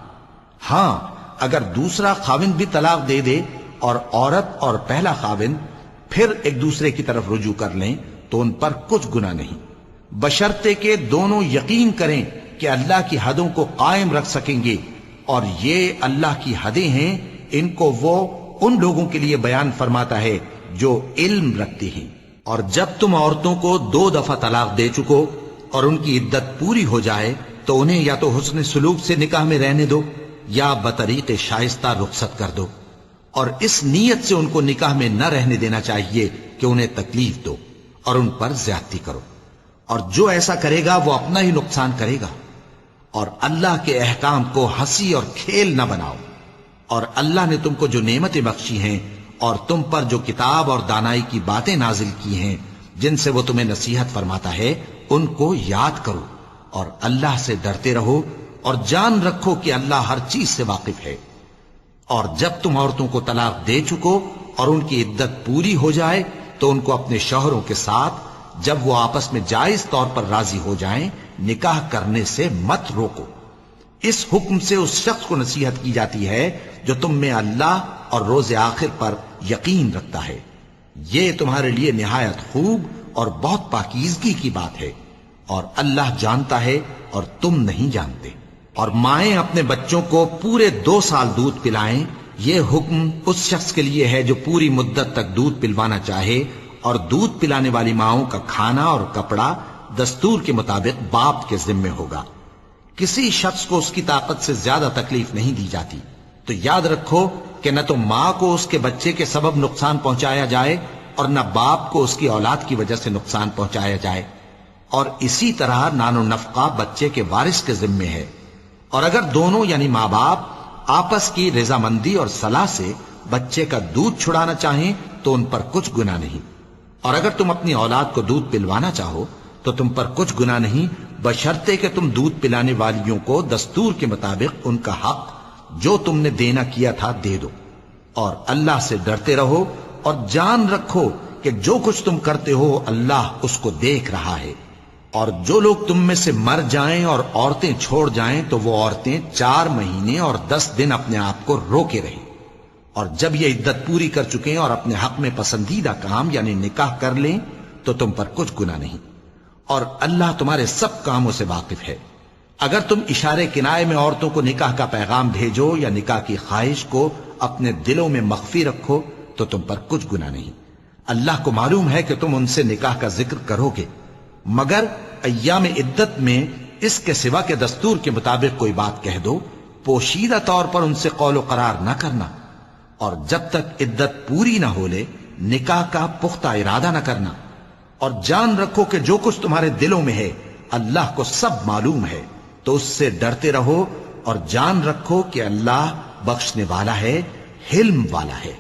ہاں اگر دوسرا خاوند بھی طلاق دے دے اور عورت اور پہلا خاوند پھر ایک دوسرے کی طرف رجوع کر لیں تو ان پر کچھ گناہ نہیں، بشرطے کہ دونوں یقین کریں کہ اللہ کی حدوں کو قائم رکھ سکیں گے. اور یہ اللہ کی حدیں ہیں، ان کو وہ ان لوگوں کے لیے بیان فرماتا ہے جو علم رکھتے ہیں. اور جب تم عورتوں کو 2 دفعہ طلاق دے چکو اور ان کی عدت پوری ہو جائے تو انہیں یا تو حسن سلوک سے نکاح میں رہنے دو یا بطریق شائستہ رخصت کر دو. اور اس نیت سے ان کو نکاح میں نہ رہنے دینا چاہیے کہ انہیں تکلیف دو اور ان پر زیادتی کرو. اور جو ایسا کرے گا وہ اپنا ہی نقصان کرے گا. اور اللہ کے احکام کو ہنسی اور کھیل نہ بناؤ. اور اللہ نے تم کو جو نعمتیں بخشی ہیں اور تم پر جو کتاب اور دانائی کی باتیں نازل کی ہیں جن سے وہ تمہیں نصیحت فرماتا ہے ان کو یاد کرو، اور اللہ سے ڈرتے رہو، اور جان رکھو کہ اللہ ہر چیز سے واقف ہے۔ اور جب تم عورتوں کو طلاق دے چکو اور ان کی عدت پوری ہو جائے تو ان کو اپنے شوہروں کے ساتھ جب وہ آپس میں جائز طور پر راضی ہو جائیں نکاح کرنے سے مت روکو۔ اس حکم سے اس شخص کو نصیحت کی جاتی ہے جو تم میں اللہ اور روز آخر پر یقین رکھتا ہے۔ یہ تمہارے لیے نہایت خوب اور بہت پاکیزگی کی بات ہے، اور اللہ جانتا ہے اور تم نہیں جانتے۔ اور مائیں اپنے بچوں کو پورے 2 سال دودھ پلائیں، یہ حکم اس شخص کے لیے ہے جو پوری مدت تک دودھ پلوانا چاہے، اور دودھ پلانے والی ماؤں کا کھانا اور کپڑا دستور کے مطابق باپ کے ذمے ہوگا۔ کسی شخص کو اس کی طاقت سے زیادہ تکلیف نہیں دی جاتی، تو یاد رکھو کہ نہ تو ماں کو اس کے بچے کے سبب نقصان پہنچایا جائے اور نہ باپ کو اس کی اولاد کی وجہ سے نقصان پہنچایا جائے، اور اسی طرح نان و نفقہ بچے کے وارث کے ذمے ہے۔ اور اگر دونوں یعنی ماں باپ آپس کی رضامندی اور صلاح سے بچے کا دودھ چھڑانا چاہیں تو ان پر کچھ گناہ نہیں، اور اگر تم اپنی اولاد کو دودھ پلوانا چاہو تو تم پر کچھ گناہ نہیں، بشرطے کہ تم دودھ پلانے والیوں کو دستور کے مطابق ان کا حق جو تم نے دینا کیا تھا دے دو۔ اور اللہ سے ڈرتے رہو اور جان رکھو کہ جو کچھ تم کرتے ہو اللہ اس کو دیکھ رہا ہے۔ اور جو لوگ تم میں سے مر جائیں اور عورتیں چھوڑ جائیں تو وہ عورتیں 4 مہینے اور 10 دن اپنے آپ کو روکے رہیں، اور جب یہ عدت پوری کر چکیں اور اپنے حق میں پسندیدہ کام یعنی نکاح کر لیں تو تم پر کچھ گناہ نہیں، اور اللہ تمہارے سب کاموں سے واقف ہے۔ اگر تم اشارے کنائے میں عورتوں کو نکاح کا پیغام بھیجو یا نکاح کی خواہش کو اپنے دلوں میں مخفی رکھو تو تم پر کچھ گناہ نہیں۔ اللہ کو معلوم ہے کہ تم ان سے نکاح کا ذکر کرو گے، مگر ایام عدت میں اس کے سوا کے دستور کے مطابق کوئی بات کہہ دو، پوشیدہ طور پر ان سے قول و قرار نہ کرنا، اور جب تک عدت پوری نہ ہو لے نکاح کا پختہ ارادہ نہ کرنا۔ اور جان رکھو کہ جو کچھ تمہارے دلوں میں ہے اللہ کو سب معلوم ہے، تو اس سے ڈرتے رہو اور جان رکھو کہ اللہ بخشنے والا ہے، حلم والا ہے۔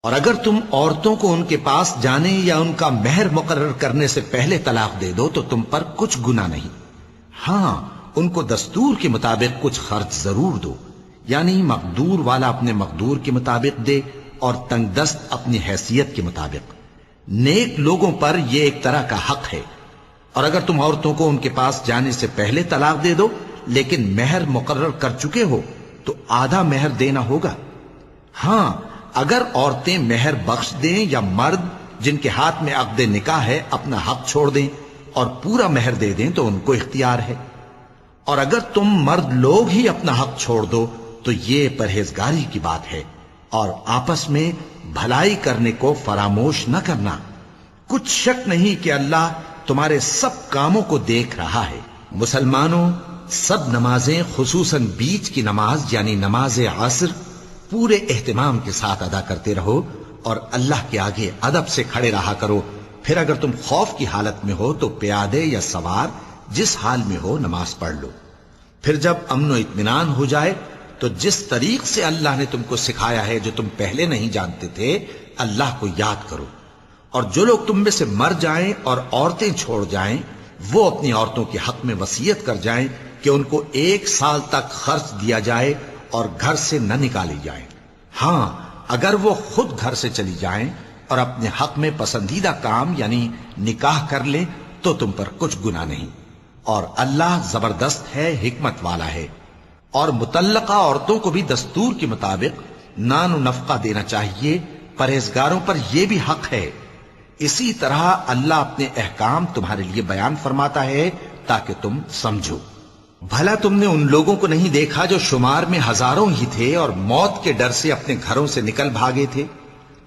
اور اگر تم عورتوں کو ان کے پاس جانے یا ان کا مہر مقرر کرنے سے پہلے طلاق دے دو تو تم پر کچھ گناہ نہیں، ہاں ان کو دستور کے مطابق کچھ خرچ ضرور دو، یعنی مقدور والا اپنے مقدور کے مطابق دے اور تنگ دست اپنی حیثیت کے مطابق۔ نیک لوگوں پر یہ ایک طرح کا حق ہے۔ اور اگر تم عورتوں کو ان کے پاس جانے سے پہلے طلاق دے دو لیکن مہر مقرر کر چکے ہو تو آدھا مہر دینا ہوگا۔ ہاں اگر عورتیں مہر بخش دیں یا مرد جن کے ہاتھ میں عقد نکاح ہے اپنا حق چھوڑ دیں اور پورا مہر دے دیں تو ان کو اختیار ہے۔ اور اگر تم مرد لوگ ہی اپنا حق چھوڑ دو تو یہ پرہیزگاری کی بات ہے، اور آپس میں بھلائی کرنے کو فراموش نہ کرنا۔ کچھ شک نہیں کہ اللہ تمہارے سب کاموں کو دیکھ رہا ہے۔ مسلمانوں، سب نمازیں خصوصاً بیچ کی نماز یعنی نماز عصر پورے اہتمام کے ساتھ ادا کرتے رہو، اور اللہ کے آگے ادب سے کھڑے رہا کرو۔ پھر اگر تم خوف کی حالت میں ہو تو پیادے یا سوار جس حال میں ہو نماز پڑھ لو۔ پھر جب امن و اطمینان ہو جائے تو جس طریق سے اللہ نے تم کو سکھایا ہے جو تم پہلے نہیں جانتے تھے اللہ کو یاد کرو۔ اور جو لوگ تم میں سے مر جائیں اور عورتیں چھوڑ جائیں وہ اپنی عورتوں کے حق میں وصیت کر جائیں کہ ان کو 1 سال تک خرچ دیا جائے اور گھر سے نہ نکالی جائیں۔ ہاں اگر وہ خود گھر سے چلی جائیں اور اپنے حق میں پسندیدہ کام یعنی نکاح کر لیں تو تم پر کچھ گناہ نہیں، اور اللہ زبردست ہے، حکمت والا ہے۔ اور مطلقہ عورتوں کو بھی دستور کے مطابق نان و نفقہ دینا چاہیے، پرہیزگاروں پر یہ بھی حق ہے۔ اسی طرح اللہ اپنے احکام تمہارے لیے بیان فرماتا ہے تاکہ تم سمجھو۔ بھلا تم نے ان لوگوں کو نہیں دیکھا جو شمار میں ہزاروں ہی تھے اور موت کے ڈر سے اپنے گھروں سے نکل بھاگے تھے؟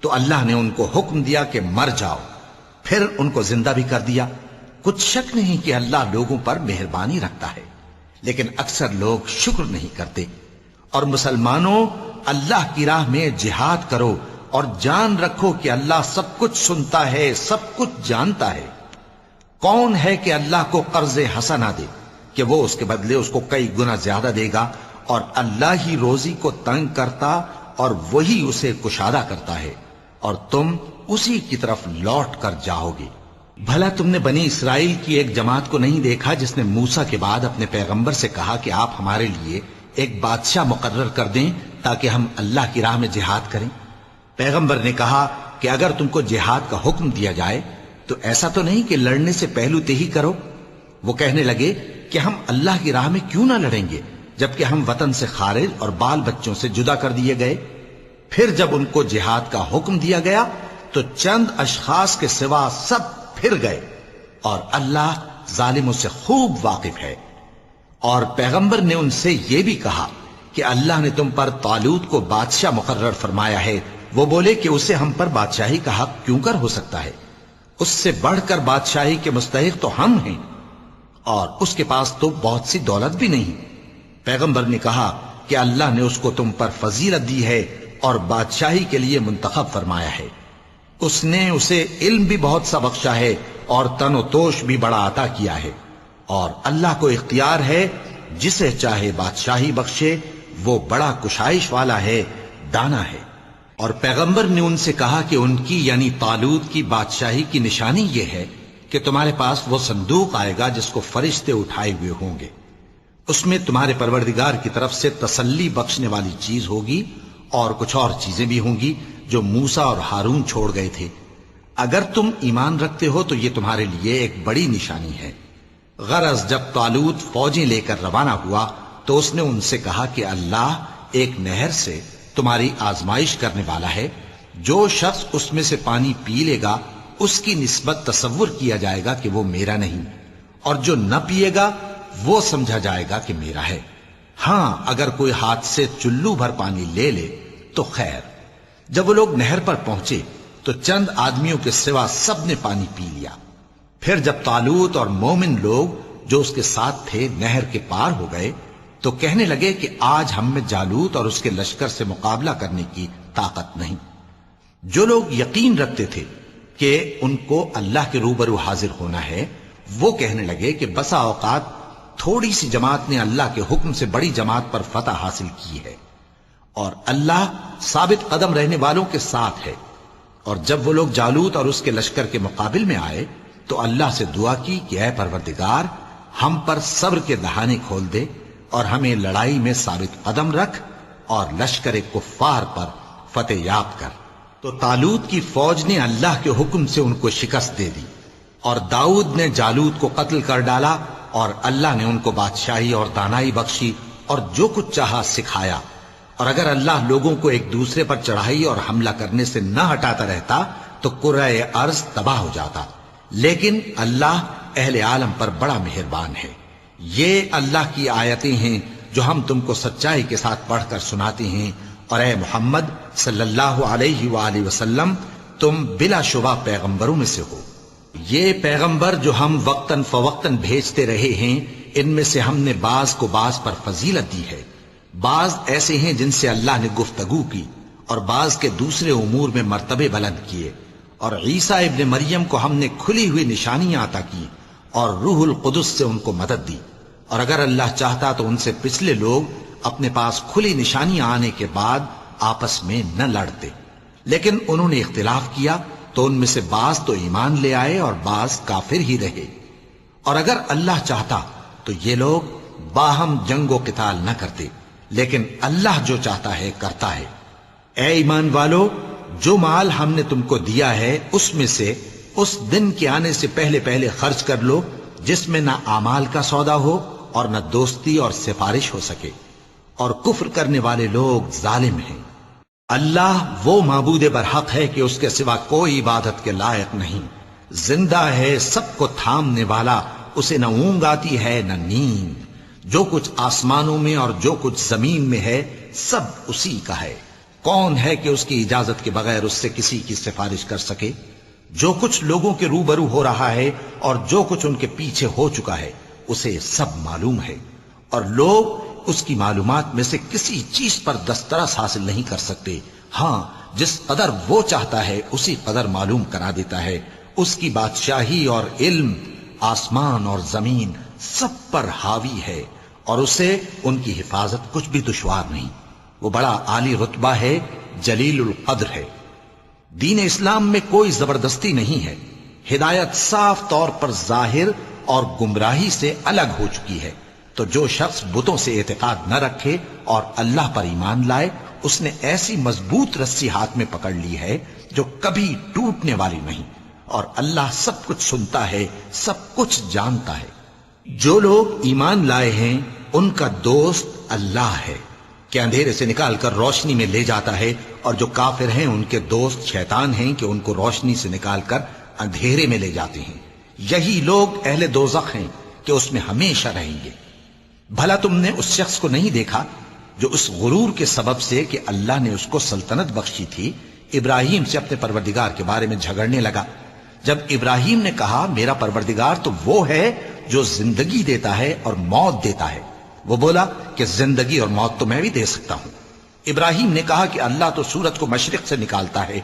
تو اللہ نے ان کو حکم دیا کہ مر جاؤ، پھر ان کو زندہ بھی کر دیا۔ کچھ شک نہیں کہ اللہ لوگوں پر مہربانی رکھتا ہے، لیکن اکثر لوگ شکر نہیں کرتے۔ اور مسلمانوں، اللہ کی راہ میں جہاد کرو اور جان رکھو کہ اللہ سب کچھ سنتا ہے، سب کچھ جانتا ہے۔ کون ہے کہ اللہ کو قرض حسنہ دے کہ وہ اس کے بدلے اس کو کئی گنا زیادہ دے گا، اور اللہ ہی روزی کو تنگ کرتا اور وہی اسے کشادہ کرتا ہے، اور تم اسی کی طرف لوٹ کر جاؤ گے۔ بھلا تم نے بنی اسرائیل کی ایک جماعت کو نہیں دیکھا جس نے موسیٰ کے بعد اپنے پیغمبر سے کہا کہ آپ ہمارے لیے ایک بادشاہ مقرر کر دیں تاکہ ہم اللہ کی راہ میں جہاد کریں؟ پیغمبر نے کہا کہ اگر تم کو جہاد کا حکم دیا جائے تو ایسا تو نہیں کہ لڑنے سے پہلو تہی کرو۔ وہ کہنے لگے کہ ہم اللہ کی راہ میں کیوں نہ لڑیں گے جبکہ ہم وطن سے خارج اور بال بچوں سے جدا کر دیے گئے۔ پھر جب ان کو جہاد کا حکم دیا گیا تو چند اشخاص کے سوا سب پھر گئے، اور اللہ ظالموں سے خوب واقف ہے۔ اور پیغمبر نے ان سے یہ بھی کہا کہ اللہ نے تم پر طالوت کو بادشاہ مقرر فرمایا ہے۔ وہ بولے کہ اسے ہم پر بادشاہی کا حق کیوں کر ہو سکتا ہے؟ اس سے بڑھ کر بادشاہی کے مستحق تو ہم ہیں، اور اس کے پاس تو بہت سی دولت بھی نہیں۔ پیغمبر نے کہا کہ اللہ نے اس کو تم پر فضیلت دی ہے اور بادشاہی کے لیے منتخب فرمایا ہے۔ اس نے اسے علم بھی بہت سا بخشا ہے اور تن و توش بھی بڑا عطا کیا ہے، اور اللہ کو اختیار ہے جسے چاہے بادشاہی بخشے، وہ بڑا کشائش والا ہے، دانا ہے۔ اور پیغمبر نے ان سے کہا کہ ان کی یعنی طالوت کی بادشاہی کی نشانی یہ ہے کہ تمہارے پاس وہ صندوق آئے گا جس کو فرشتے اٹھائے ہوئے ہوں گے۔ اس میں تمہارے پروردگار کی طرف سے تسلی بخشنے والی چیز ہوگی اور کچھ اور چیزیں بھی ہوں گی جو موسیٰ اور ہارون چھوڑ گئے تھے۔ اگر تم ایمان رکھتے ہو تو یہ تمہارے لیے ایک بڑی نشانی ہے۔ غرض جب طالوت فوجیں لے کر روانہ ہوا تو اس نے ان سے کہا کہ اللہ ایک نہر سے تمہاری آزمائش کرنے والا ہے، جو شخص اس میں سے پانی پی لے گا اس کی نسبت تصور کیا جائے گا کہ وہ میرا نہیں، اور جو نہ پیے گا وہ سمجھا جائے گا کہ میرا ہے۔ ہاں اگر کوئی ہاتھ سے چلو بھر پانی لے لے تو خیر۔ جب وہ لوگ نہر پر پہنچے تو چند آدمیوں کے سوا سب نے پانی پی لیا۔ پھر جب طالوت اور مومن لوگ جو اس کے ساتھ تھے نہر کے پار ہو گئے تو کہنے لگے کہ آج ہم میں جالوت اور اس کے لشکر سے مقابلہ کرنے کی طاقت نہیں۔ جو لوگ یقین رکھتے تھے کہ ان کو اللہ کے روبرو حاضر ہونا ہے، وہ کہنے لگے کہ بسا اوقات تھوڑی سی جماعت نے اللہ کے حکم سے بڑی جماعت پر فتح حاصل کی ہے، اور اللہ ثابت قدم رہنے والوں کے ساتھ ہے۔ اور جب وہ لوگ جالوت اور اس کے لشکر کے مقابل میں آئے تو اللہ سے دعا کی کہ اے پروردگار، ہم پر صبر کے دہانے کھول دے اور ہمیں لڑائی میں ثابت قدم رکھ اور لشکر کفار پر فتح یاب کر۔ تو طالوت کی فوج نے اللہ کے حکم سے ان کو شکست دے دی، اور داؤد نے جالوت کو قتل کر ڈالا، اور اللہ نے ان کو بادشاہی اور دانائی بخشی اور جو کچھ چاہا سکھایا۔ اور اگر اللہ لوگوں کو ایک دوسرے پر چڑھائی اور حملہ کرنے سے نہ ہٹاتا رہتا تو کرۂ ارض تباہ ہو جاتا، لیکن اللہ اہل عالم پر بڑا مہربان ہے۔ یہ اللہ کی آیتیں ہیں جو ہم تم کو سچائی کے ساتھ پڑھ کر سناتے ہیں، اور اے محمد صلی اللہ علیہ وآلہ وسلم تم بلا شبہ پیغمبروں میں سے ہو۔ یہ پیغمبر جو ہم وقتاً فوقتاً بھیجتے رہے ہیں، ان میں سے ہم نے بعض کو بعض پر فضیلت دی ہے۔ بعض ایسے ہیں جن سے اللہ نے گفتگو کی، اور بعض کے دوسرے امور میں مرتبے بلند کیے۔ اور عیسیٰ ابن مریم کو ہم نے کھلی ہوئی نشانیاں عطا کی اور روح القدس سے ان کو مدد دی، اور اگر اللہ چاہتا تو ان سے پچھلے لوگ اپنے پاس کھلی نشانیاں آنے کے بعد آپس میں نہ لڑتے، لیکن انہوں نے اختلاف کیا تو ان میں سے بعض تو ایمان لے آئے اور بعض کافر ہی رہے۔ اور اگر اللہ چاہتا تو یہ لوگ باہم جنگ و قتال نہ کرتے، لیکن اللہ جو چاہتا ہے کرتا ہے۔ اے ایمان والو، جو مال ہم نے تم کو دیا ہے اس میں سے اس دن کے آنے سے پہلے پہلے خرچ کر لو جس میں نہ اعمال کا سودا ہو اور نہ دوستی اور سفارش ہو سکے، اور کفر کرنے والے لوگ ظالم ہیں۔ اللہ وہ معبود برحق ہے کہ اس کے سوا کوئی عبادت کے لائق نہیں، زندہ ہے، سب کو تھامنے والا، اسے نہ اونگ آتی ہے نہ نیند۔ جو کچھ آسمانوں میں اور جو کچھ زمین میں ہے سب اسی کا ہے۔ کون ہے کہ اس کی اجازت کے بغیر اس سے کسی کی سفارش کر سکے؟ جو کچھ لوگوں کے روبرو ہو رہا ہے اور جو کچھ ان کے پیچھے ہو چکا ہے اسے سب معلوم ہے، اور لوگ اس کی معلومات میں سے کسی چیز پر دسترس حاصل نہیں کر سکتے۔ ہاں جس قدر وہ چاہتا ہے اسی قدر معلوم کرا دیتا ہے۔ اس کی بادشاہی اور علم آسمان اور زمین سب پر حاوی ہے، اور اسے ان کی حفاظت کچھ بھی دشوار نہیں۔ وہ بڑا عالی رتبہ ہے، جلیل القدر ہے۔ دین اسلام میں کوئی زبردستی نہیں ہے، ہدایت صاف طور پر ظاہر اور گمراہی سے الگ ہو چکی ہے۔ تو جو شخص بتوں سے اعتقاد نہ رکھے اور اللہ پر ایمان لائے، اس نے ایسی مضبوط رسی ہاتھ میں پکڑ لی ہے جو کبھی ٹوٹنے والی نہیں، اور اللہ سب کچھ سنتا ہے، سب کچھ جانتا ہے۔ جو لوگ ایمان لائے ہیں ان کا دوست اللہ ہے کہ اندھیرے سے نکال کر روشنی میں لے جاتا ہے، اور جو کافر ہیں ان کے دوست شیطان ہیں کہ ان کو روشنی سے نکال کر اندھیرے میں لے جاتے ہیں۔ یہی لوگ اہل دوزخ ہیں کہ اس میں ہمیشہ رہیں گے۔ بھلا تم نے اس شخص کو نہیں دیکھا جو اس غرور کے سبب سے کہ اللہ نے اس کو سلطنت بخشی تھی، ابراہیم سے اپنے پروردگار کے بارے میں جھگڑنے لگا؟ جب ابراہیم نے کہا میرا پروردگار تو وہ ہے جو زندگی دیتا ہے اور موت دیتا ہے، وہ بولا کہ زندگی اور موت تو میں بھی دے سکتا ہوں۔ ابراہیم نے کہا کہ اللہ تو سورج کو مشرق سے نکالتا ہے،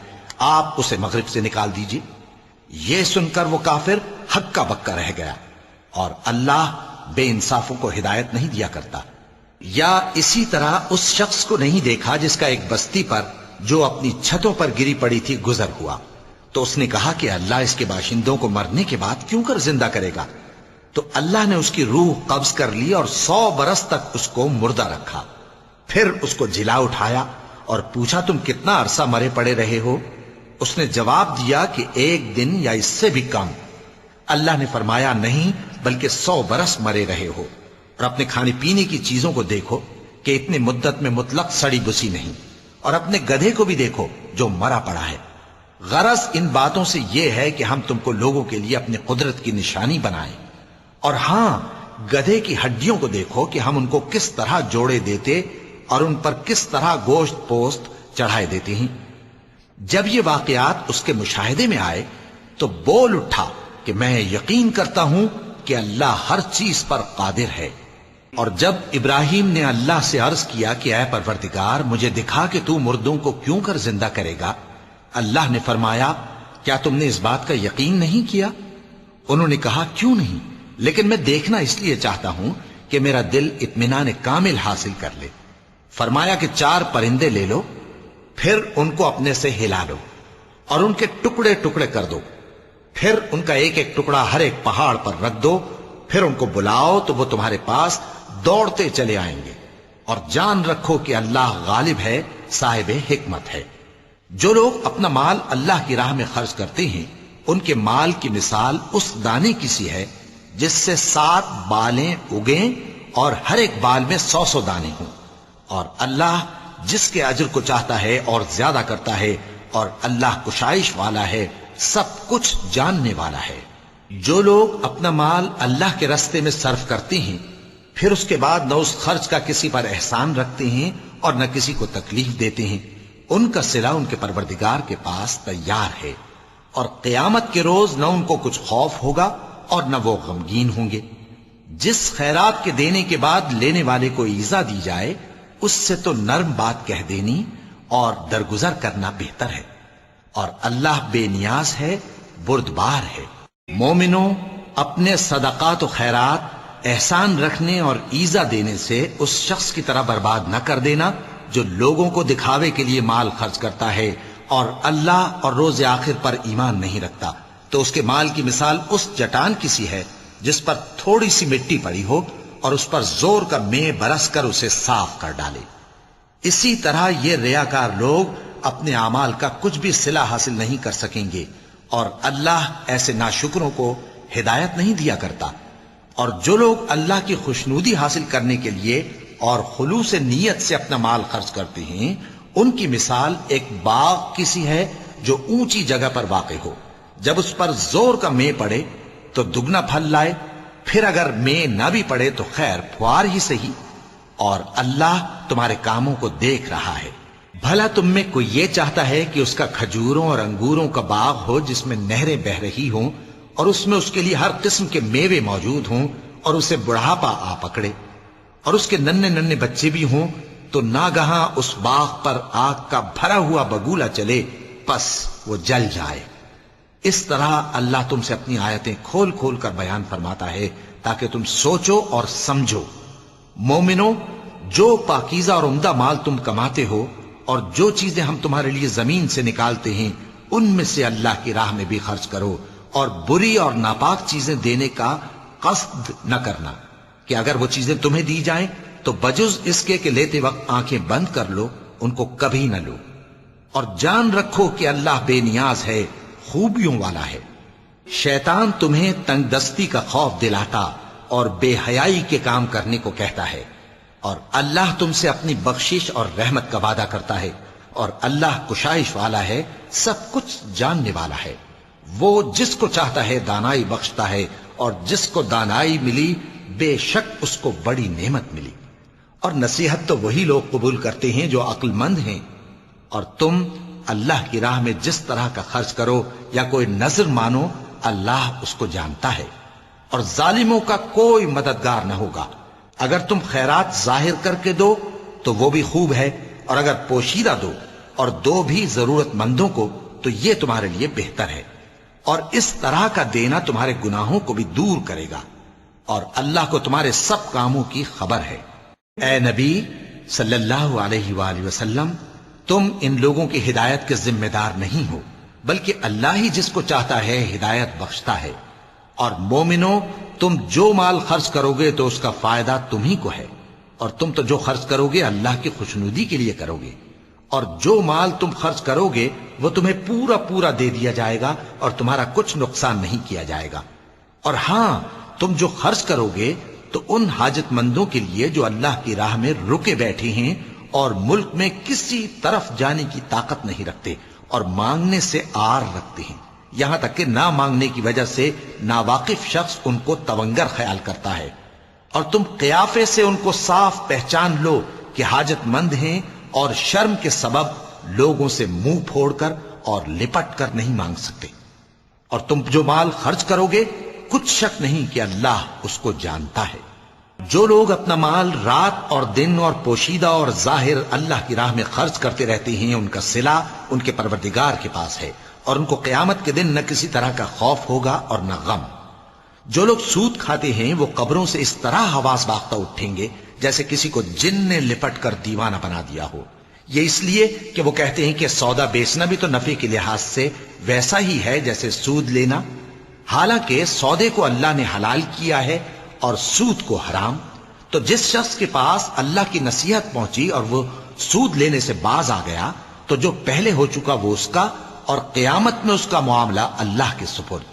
آپ اسے مغرب سے نکال دیجئے۔ یہ سن کر وہ کافر ہکا بکا رہ گیا، اور اللہ بے انصافوں کو ہدایت نہیں دیا کرتا۔ یا اسی طرح اس شخص کو نہیں دیکھا جس کا ایک بستی پر جو اپنی چھتوں پر گری پڑی تھی گزر ہوا، تو اس نے کہا کہ اللہ اس کے باشندوں کو مرنے کے بعد کیوں کر زندہ کرے گا؟ تو اللہ نے اس کی روح قبض کر لی اور 100 برس تک اس کو مردہ رکھا۔ پھر اس کو جلا اٹھایا اور پوچھا تم کتنا عرصہ مرے پڑے رہے ہو؟ اس نے جواب دیا کہ 1 دن یا اس سے بھی کم۔ اللہ نے فرمایا نہیں بلکہ 100 برس مرے رہے ہو، اور اپنے کھانے پینے کی چیزوں کو دیکھو کہ اتنی مدت میں مطلق سڑی بسی نہیں، اور اپنے گدھے کو بھی دیکھو جو مرا پڑا ہے۔ غرض ان باتوں سے یہ ہے کہ ہم تم کو لوگوں کے لیے اپنی قدرت کی نشانی بنائیں، اور ہاں گدھے کی ہڈیوں کو دیکھو کہ ہم ان کو کس طرح جوڑے دیتے اور ان پر کس طرح گوشت پوست چڑھائے دیتے ہیں۔ جب یہ واقعات اس کے مشاہدے میں آئے تو بول اٹھا کہ میں یقین کرتا ہوں کہ اللہ ہر چیز پر قادر ہے۔ اور جب ابراہیم نے اللہ سے عرض کیا کہ اے پروردگار مجھے دکھا کہ تو مردوں کو کیوں کر زندہ کرے گا، اللہ نے فرمایا کیا تم نے اس بات کا یقین نہیں کیا؟ انہوں نے کہا کیوں نہیں، لیکن میں دیکھنا اس لیے چاہتا ہوں کہ میرا دل اطمینان کامل حاصل کر لے۔ فرمایا کہ 4 پرندے لے لو، پھر ان کو اپنے سے ہلا لو اور ان کے ٹکڑے ٹکڑے کر دو، پھر ان کا ایک ایک ٹکڑا ہر ایک پہاڑ پر رکھ دو، پھر ان کو بلاؤ تو وہ تمہارے پاس دوڑتے چلے آئیں گے، اور جان رکھو کہ اللہ غالب ہے، صاحب حکمت ہے۔ جو لوگ اپنا مال اللہ کی راہ میں خرچ کرتے ہیں ان کے مال کی مثال اس دانے کی سی ہے جس سے 7 بالیں اگیں اور ہر ایک بال میں 100 دانے ہوں، اور اللہ جس کے اجر کو چاہتا ہے اور زیادہ کرتا ہے، اور اللہ کشائش والا ہے، سب کچھ جاننے والا ہے۔ جو لوگ اپنا مال اللہ کے راستے میں صرف کرتے ہیں پھر اس کے بعد نہ اس خرچ کا کسی پر احسان رکھتے ہیں اور نہ کسی کو تکلیف دیتے ہیں، ان کا صلہ ان کے پروردگار کے پاس تیار ہے، اور قیامت کے روز نہ ان کو کچھ خوف ہوگا اور نہ وہ غمگین ہوں گے۔ جس خیرات کے دینے کے بعد لینے والے کو ایذا دی جائے اس سے تو نرم بات کہہ دینی اور درگزر کرنا بہتر ہے، اور اللہ بے نیاز ہے، بردبار ہے۔ مومنوں، اپنے صدقات و خیرات احسان رکھنے اور ایذا دینے سے اس شخص کی طرح برباد نہ کر دینا جو لوگوں کو دکھاوے کے لیے مال خرچ کرتا ہے اور اللہ اور روز آخر پر ایمان نہیں رکھتا، تو اس کے مال کی مثال اس چٹان کی سی ہے جس پر تھوڑی سی مٹی پڑی ہو اور اس پر زور کا مے برس کر اسے صاف کر ڈالے۔ اسی طرح یہ ریاکار لوگ اپنے اعمال کا کچھ بھی صلہ حاصل نہیں کر سکیں گے، اور اللہ ایسے ناشکروں کو ہدایت نہیں دیا کرتا۔ اور جو لوگ اللہ کی خوشنودی حاصل کرنے کے لیے اور خلوص نیت سے اپنا مال خرچ کرتے ہیں ان کی مثال ایک باغ کی سی ہے جو اونچی جگہ پر واقع ہو، جب اس پر زور کا مے پڑے تو دگنا پھل لائے، پھر اگر مے نہ بھی پڑے تو خیر پھوار ہی صحیح، اور اللہ تمہارے کاموں کو دیکھ رہا ہے۔ بھلا تم میں کوئی یہ چاہتا ہے کہ اس کا کھجوروں اور انگوروں کا باغ ہو جس میں نہریں بہ رہی ہوں اور اس میں اس کے لیے ہر قسم کے میوے موجود ہوں، اور اسے بڑھاپا آ پکڑے اور اس کے ننھے ننھے بچے بھی ہوں، تو ناگہاں اس باغ پر آگ کا بھرا ہوا بگولا چلے، پس وہ جل جائے۔ اس طرح اللہ تم سے اپنی آیتیں کھول کھول کر بیان فرماتا ہے تاکہ تم سوچو اور سمجھو۔ مومنوں، جو پاکیزہ اور عمدہ مال تم کماتے ہو اور جو چیزیں ہم تمہارے لیے زمین سے نکالتے ہیں ان میں سے اللہ کی راہ میں بھی خرچ کرو، اور بری اور ناپاک چیزیں دینے کا قصد نہ کرنا کہ اگر وہ چیزیں تمہیں دی جائیں تو بجز اس کے کہ لیتے وقت آنکھیں بند کر لو ان کو کبھی نہ لو، اور جان رکھو کہ اللہ بے نیاز ہے، خوبیوں والا ہے۔ شیطان تمہیں تنگ دستی کا خوف دلاتا اور بے حیائی کے کام کرنے کو کہتا ہے، اور اللہ تم سے اپنی بخشش اور رحمت کا وعدہ کرتا ہے، اور اللہ کشائش والا ہے، سب کچھ جاننے والا ہے۔ وہ جس کو چاہتا ہے دانائی بخشتا ہے، اور جس کو دانائی ملی بے شک اس کو بڑی نعمت ملی۔ اور نصیحت تو وہی لوگ قبول کرتے ہیں جو عقل مند ہیں، اور تم اللہ کی راہ میں جس طرح کا خرچ کرو یا کوئی نذر مانو اللہ اس کو جانتا ہے، اور ظالموں کا کوئی مددگار نہ ہوگا۔ اگر تم خیرات ظاہر کر کے دو تو وہ بھی خوب ہے، اور اگر پوشیدہ دو اور دو بھی ضرورت مندوں کو تو یہ تمہارے لیے بہتر ہے، اور اس طرح کا دینا تمہارے گناہوں کو بھی دور کرے گا، اور اللہ کو تمہارے سب کاموں کی خبر ہے۔ اے نبی صلی اللہ علیہ وآلہ وسلم، تم ان لوگوں کی ہدایت کے ذمہ دار نہیں ہو، بلکہ اللہ ہی جس کو چاہتا ہے ہدایت بخشتا ہے۔ اور مومنو، تم جو مال خرچ کرو گے تو اس کا فائدہ تمہیں کو ہے، اور تم تو جو خرچ کرو گے اللہ کی خوشنودی کے لیے کرو گے، اور جو مال تم خرچ کرو گے وہ تمہیں پورا پورا دے دیا جائے گا، اور تمہارا کچھ نقصان نہیں کیا جائے گا۔ اور ہاں، تم جو خرچ کرو گے تو ان حاجت مندوں کے لیے جو اللہ کی راہ میں رکے بیٹھے ہیں اور ملک میں کسی طرف جانے کی طاقت نہیں رکھتے اور مانگنے سے آر رکھتے ہیں، یہاں تک کہ نہ مانگنے کی وجہ سے ناواقف شخص ان کو تونگر خیال کرتا ہے، اور تم قیافے سے ان کو صاف پہچان لو کہ حاجت مند ہیں، اور شرم کے سبب لوگوں سے منہ پھوڑ کر اور لپٹ کر نہیں مانگ سکتے۔ اور تم جو مال خرچ کرو گے کچھ شک نہیں کہ اللہ اس کو جانتا ہے۔ جو لوگ اپنا مال رات اور دن اور پوشیدہ اور ظاہر اللہ کی راہ میں خرچ کرتے رہتے ہیں، ان کا صلہ ان کے پروردگار کے پاس ہے، اور ان کو قیامت کے دن نہ کسی طرح کا خوف ہوگا اور نہ غم۔ جو لوگ سود کھاتے ہیں وہ قبروں سے اس طرح حواس باختہ اٹھیں گے جیسے کسی کو جن نے لپٹ کر دیوانہ بنا دیا ہو، یہ اس لیے کہ وہ کہتے ہیں کہ سودا بیچنا بھی تو نفع کے لحاظ سے ویسا ہی ہے جیسے سود لینا، حالانکہ سودے کو اللہ نے حلال کیا ہے اور سود کو حرام۔ تو جس شخص کے پاس اللہ کی نصیحت پہنچی اور وہ سود لینے سے باز آ گیا تو جو پہلے ہو چکا وہ اس کا، اور قیامت میں اس کا معاملہ اللہ کے سپرد۔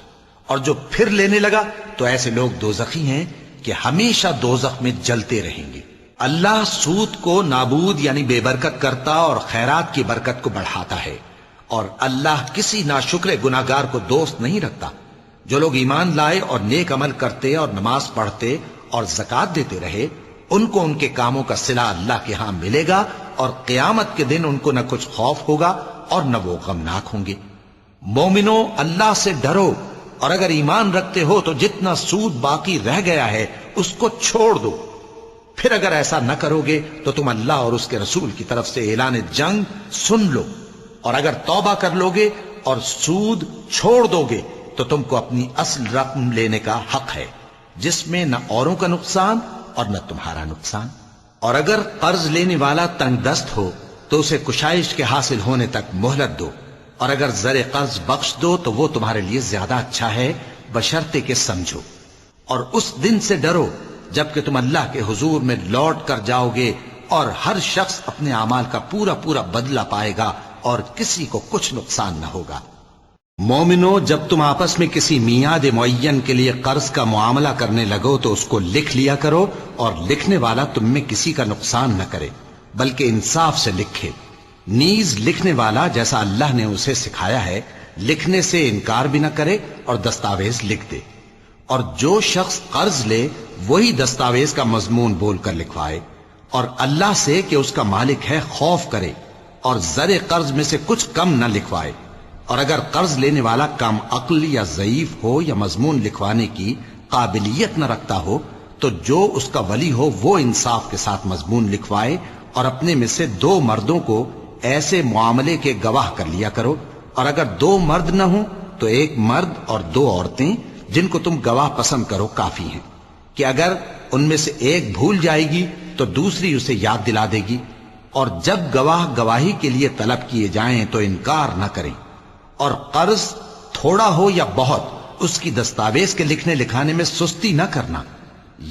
اور جو پھر لینے لگا تو ایسے لوگ دوزخی ہیں کہ ہمیشہ دوزخ میں جلتے رہیں گے۔ اللہ سود کو نابود یعنی بے برکت کرتا اور خیرات کی برکت کو بڑھاتا ہے، اور اللہ کسی ناشکر گناہگار کو دوست نہیں رکھتا۔ جو لوگ ایمان لائے اور نیک عمل کرتے اور نماز پڑھتے اور زکوٰۃ دیتے رہے، ان کو ان کے کاموں کا صلہ اللہ کے ہاں ملے گا، اور قیامت کے دن ان کو نہ کچھ خوف ہوگا اور نہ وہ غمناک ہوں گے۔ مومنو، اللہ سے ڈرو، اور اگر ایمان رکھتے ہو تو جتنا سود باقی رہ گیا ہے اس کو چھوڑ دو۔ پھر اگر ایسا نہ کرو گے تو تم اللہ اور اس کے رسول کی طرف سے اعلان جنگ سن لو، اور اگر توبہ کر لو گے اور سود چھوڑ دو گے تو تم کو اپنی اصل رقم لینے کا حق ہے، جس میں نہ اوروں کا نقصان اور نہ تمہارا نقصان۔ اور اگر قرض لینے والا تنگ دست ہو تو اسے کشائش کے حاصل ہونے تک مہلت دو، اور اگر زر قرض بخش دو تو وہ تمہارے لیے زیادہ اچھا ہے، بشرطے کہ سمجھو۔ اور اس دن سے ڈرو جبکہ تم اللہ کے حضور میں لوٹ کر جاؤ گے، اور ہر شخص اپنے اعمال کا پورا پورا بدلہ پائے گا، اور کسی کو کچھ نقصان نہ ہوگا۔ مومنو، جب تم آپس میں کسی میعاد معین کے لیے قرض کا معاملہ کرنے لگو تو اس کو لکھ لیا کرو، اور لکھنے والا تم میں کسی کا نقصان نہ کرے بلکہ انصاف سے لکھے۔ نیز لکھنے والا جیسا اللہ نے اسے سکھایا ہے لکھنے سے انکار بھی نہ کرے اور دستاویز لکھ دے، اور جو شخص قرض لے وہی دستاویز کا مضمون بول کر لکھوائے، اور اللہ سے کہ اس کا مالک ہے خوف کرے، اور زر قرض میں سے کچھ کم نہ لکھوائے۔ اور اگر قرض لینے والا کم عقل یا ضعیف ہو یا مضمون لکھوانے کی قابلیت نہ رکھتا ہو تو جو اس کا ولی ہو وہ انصاف کے ساتھ مضمون لکھوائے، اور اپنے میں سے 2 مردوں کو ایسے معاملے کے گواہ کر لیا کرو، اور اگر 2 مرد نہ ہوں تو 1 مرد اور 2 عورتیں جن کو تم گواہ پسند کرو کافی ہیں، کہ اگر ان میں سے ایک بھول جائے گی تو دوسری اسے یاد دلا دے گی۔ اور جب گواہ گواہی کے لیے طلب کیے جائیں تو انکار نہ کریں، اور قرض تھوڑا ہو یا بہت اس کی دستاویز کے لکھنے لکھانے میں سستی نہ کرنا،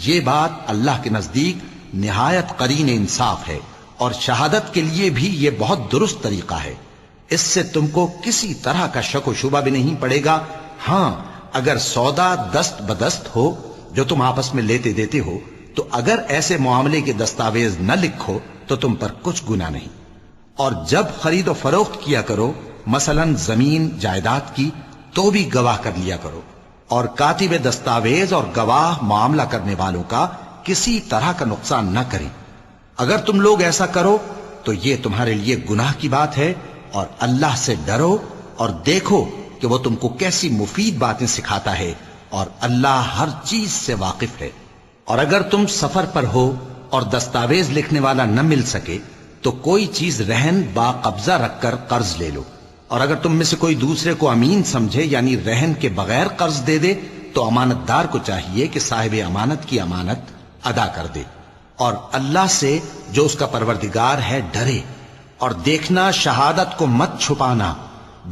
یہ بات اللہ کے نزدیک نہایت قرین انصاف ہے، اور شہادت کے لیے بھی یہ بہت درست طریقہ ہے۔ اس سے تم کو کسی طرح کا شک و شبہ بھی نہیں پڑے گا۔ ہاں، اگر سودا دست بدست ہو جو تم آپس میں لیتے دیتے ہو، تو اگر ایسے معاملے کے دستاویز نہ لکھو تو تم پر کچھ گناہ نہیں۔ اور جب خرید و فروخت کیا کرو، مثلا زمین جائیداد کی، تو بھی گواہ کر لیا کرو، اور کاتب دستاویز اور گواہ معاملہ کرنے والوں کا کسی طرح کا نقصان نہ کریں۔ اگر تم لوگ ایسا کرو تو یہ تمہارے لیے گناہ کی بات ہے، اور اللہ سے ڈرو اور دیکھو کہ وہ تم کو کیسی مفید باتیں سکھاتا ہے، اور اللہ ہر چیز سے واقف ہے۔ اور اگر تم سفر پر ہو اور دستاویز لکھنے والا نہ مل سکے تو کوئی چیز رہن با قبضہ رکھ کر قرض لے لو، اور اگر تم میں سے کوئی دوسرے کو امین سمجھے یعنی رہن کے بغیر قرض دے دے تو امانت دار کو چاہیے کہ صاحب امانت کی امانت ادا کر دے، اور اللہ سے جو اس کا پروردگار ہے ڈرے، اور دیکھنا شہادت کو مت چھپانا،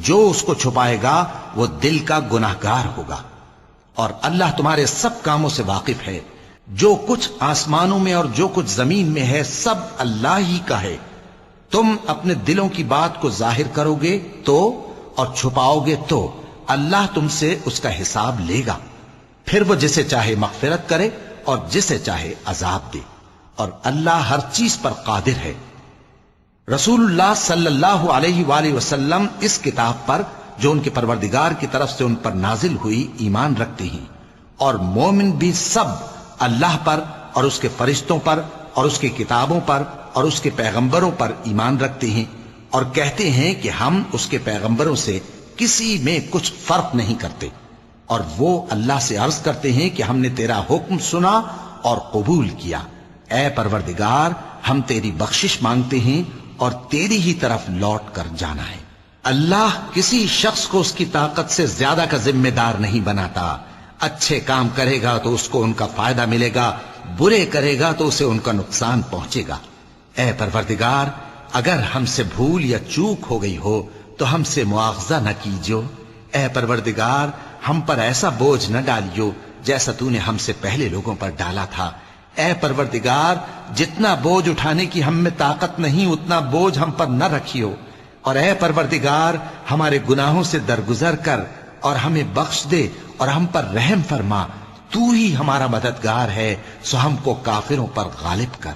جو اس کو چھپائے گا وہ دل کا گناہگار ہوگا، اور اللہ تمہارے سب کاموں سے واقف ہے۔ جو کچھ آسمانوں میں اور جو کچھ زمین میں ہے سب اللہ ہی کا ہے۔ تم اپنے دلوں کی بات کو ظاہر کرو گے تو اور چھپاؤ گے تو اللہ تم سے اس کا حساب لے گا، پھر وہ جسے چاہے مغفرت کرے اور جسے چاہے عذاب دے، اور اللہ ہر چیز پر قادر ہے۔ رسول اللہ صلی اللہ علیہ وآلہ وسلم اس کتاب پر جو ان کے پروردگار کی طرف سے ان پر نازل ہوئی ایمان رکھتے ہیں، اور مومن بھی سب اللہ پر اور اس کے فرشتوں پر اور اس کی کتابوں پر اور اس کے پیغمبروں پر ایمان رکھتے ہیں، اور کہتے ہیں کہ ہم اس کے پیغمبروں سے کسی میں کچھ فرق نہیں کرتے، اور وہ اللہ سے عرض کرتے ہیں کہ ہم نے تیرا حکم سنا اور قبول کیا۔ اے پروردگار، ہم تیری بخشش مانگتے ہیں اور تیری ہی طرف لوٹ کر جانا ہے۔ اللہ کسی شخص کو اس کی طاقت سے زیادہ کا ذمہ دار نہیں بناتا۔ اچھے کام کرے گا تو اس کو ان کا فائدہ ملے گا، برے کرے گا تو اسے ان کا نقصان پہنچے گا۔ اے پروردگار، اگر ہم سے بھول یا چوک ہو گئی ہو تو ہم سے مواخذہ نہ کیجو۔ اے پروردگار، ہم پر ایسا بوجھ نہ ڈالیو جیسا تو نے ہم سے پہلے لوگوں پر ڈالا تھا۔ اے پروردگار، جتنا بوجھ اٹھانے کی ہم میں طاقت نہیں اتنا بوجھ ہم پر نہ رکھیو، اور اے پروردگار، ہمارے گناہوں سے درگزر کر اور ہمیں بخش دے اور ہم پر رحم فرما۔ تو ہی ہمارا مددگار ہے، سو ہم کو کافروں پر غالب کر۔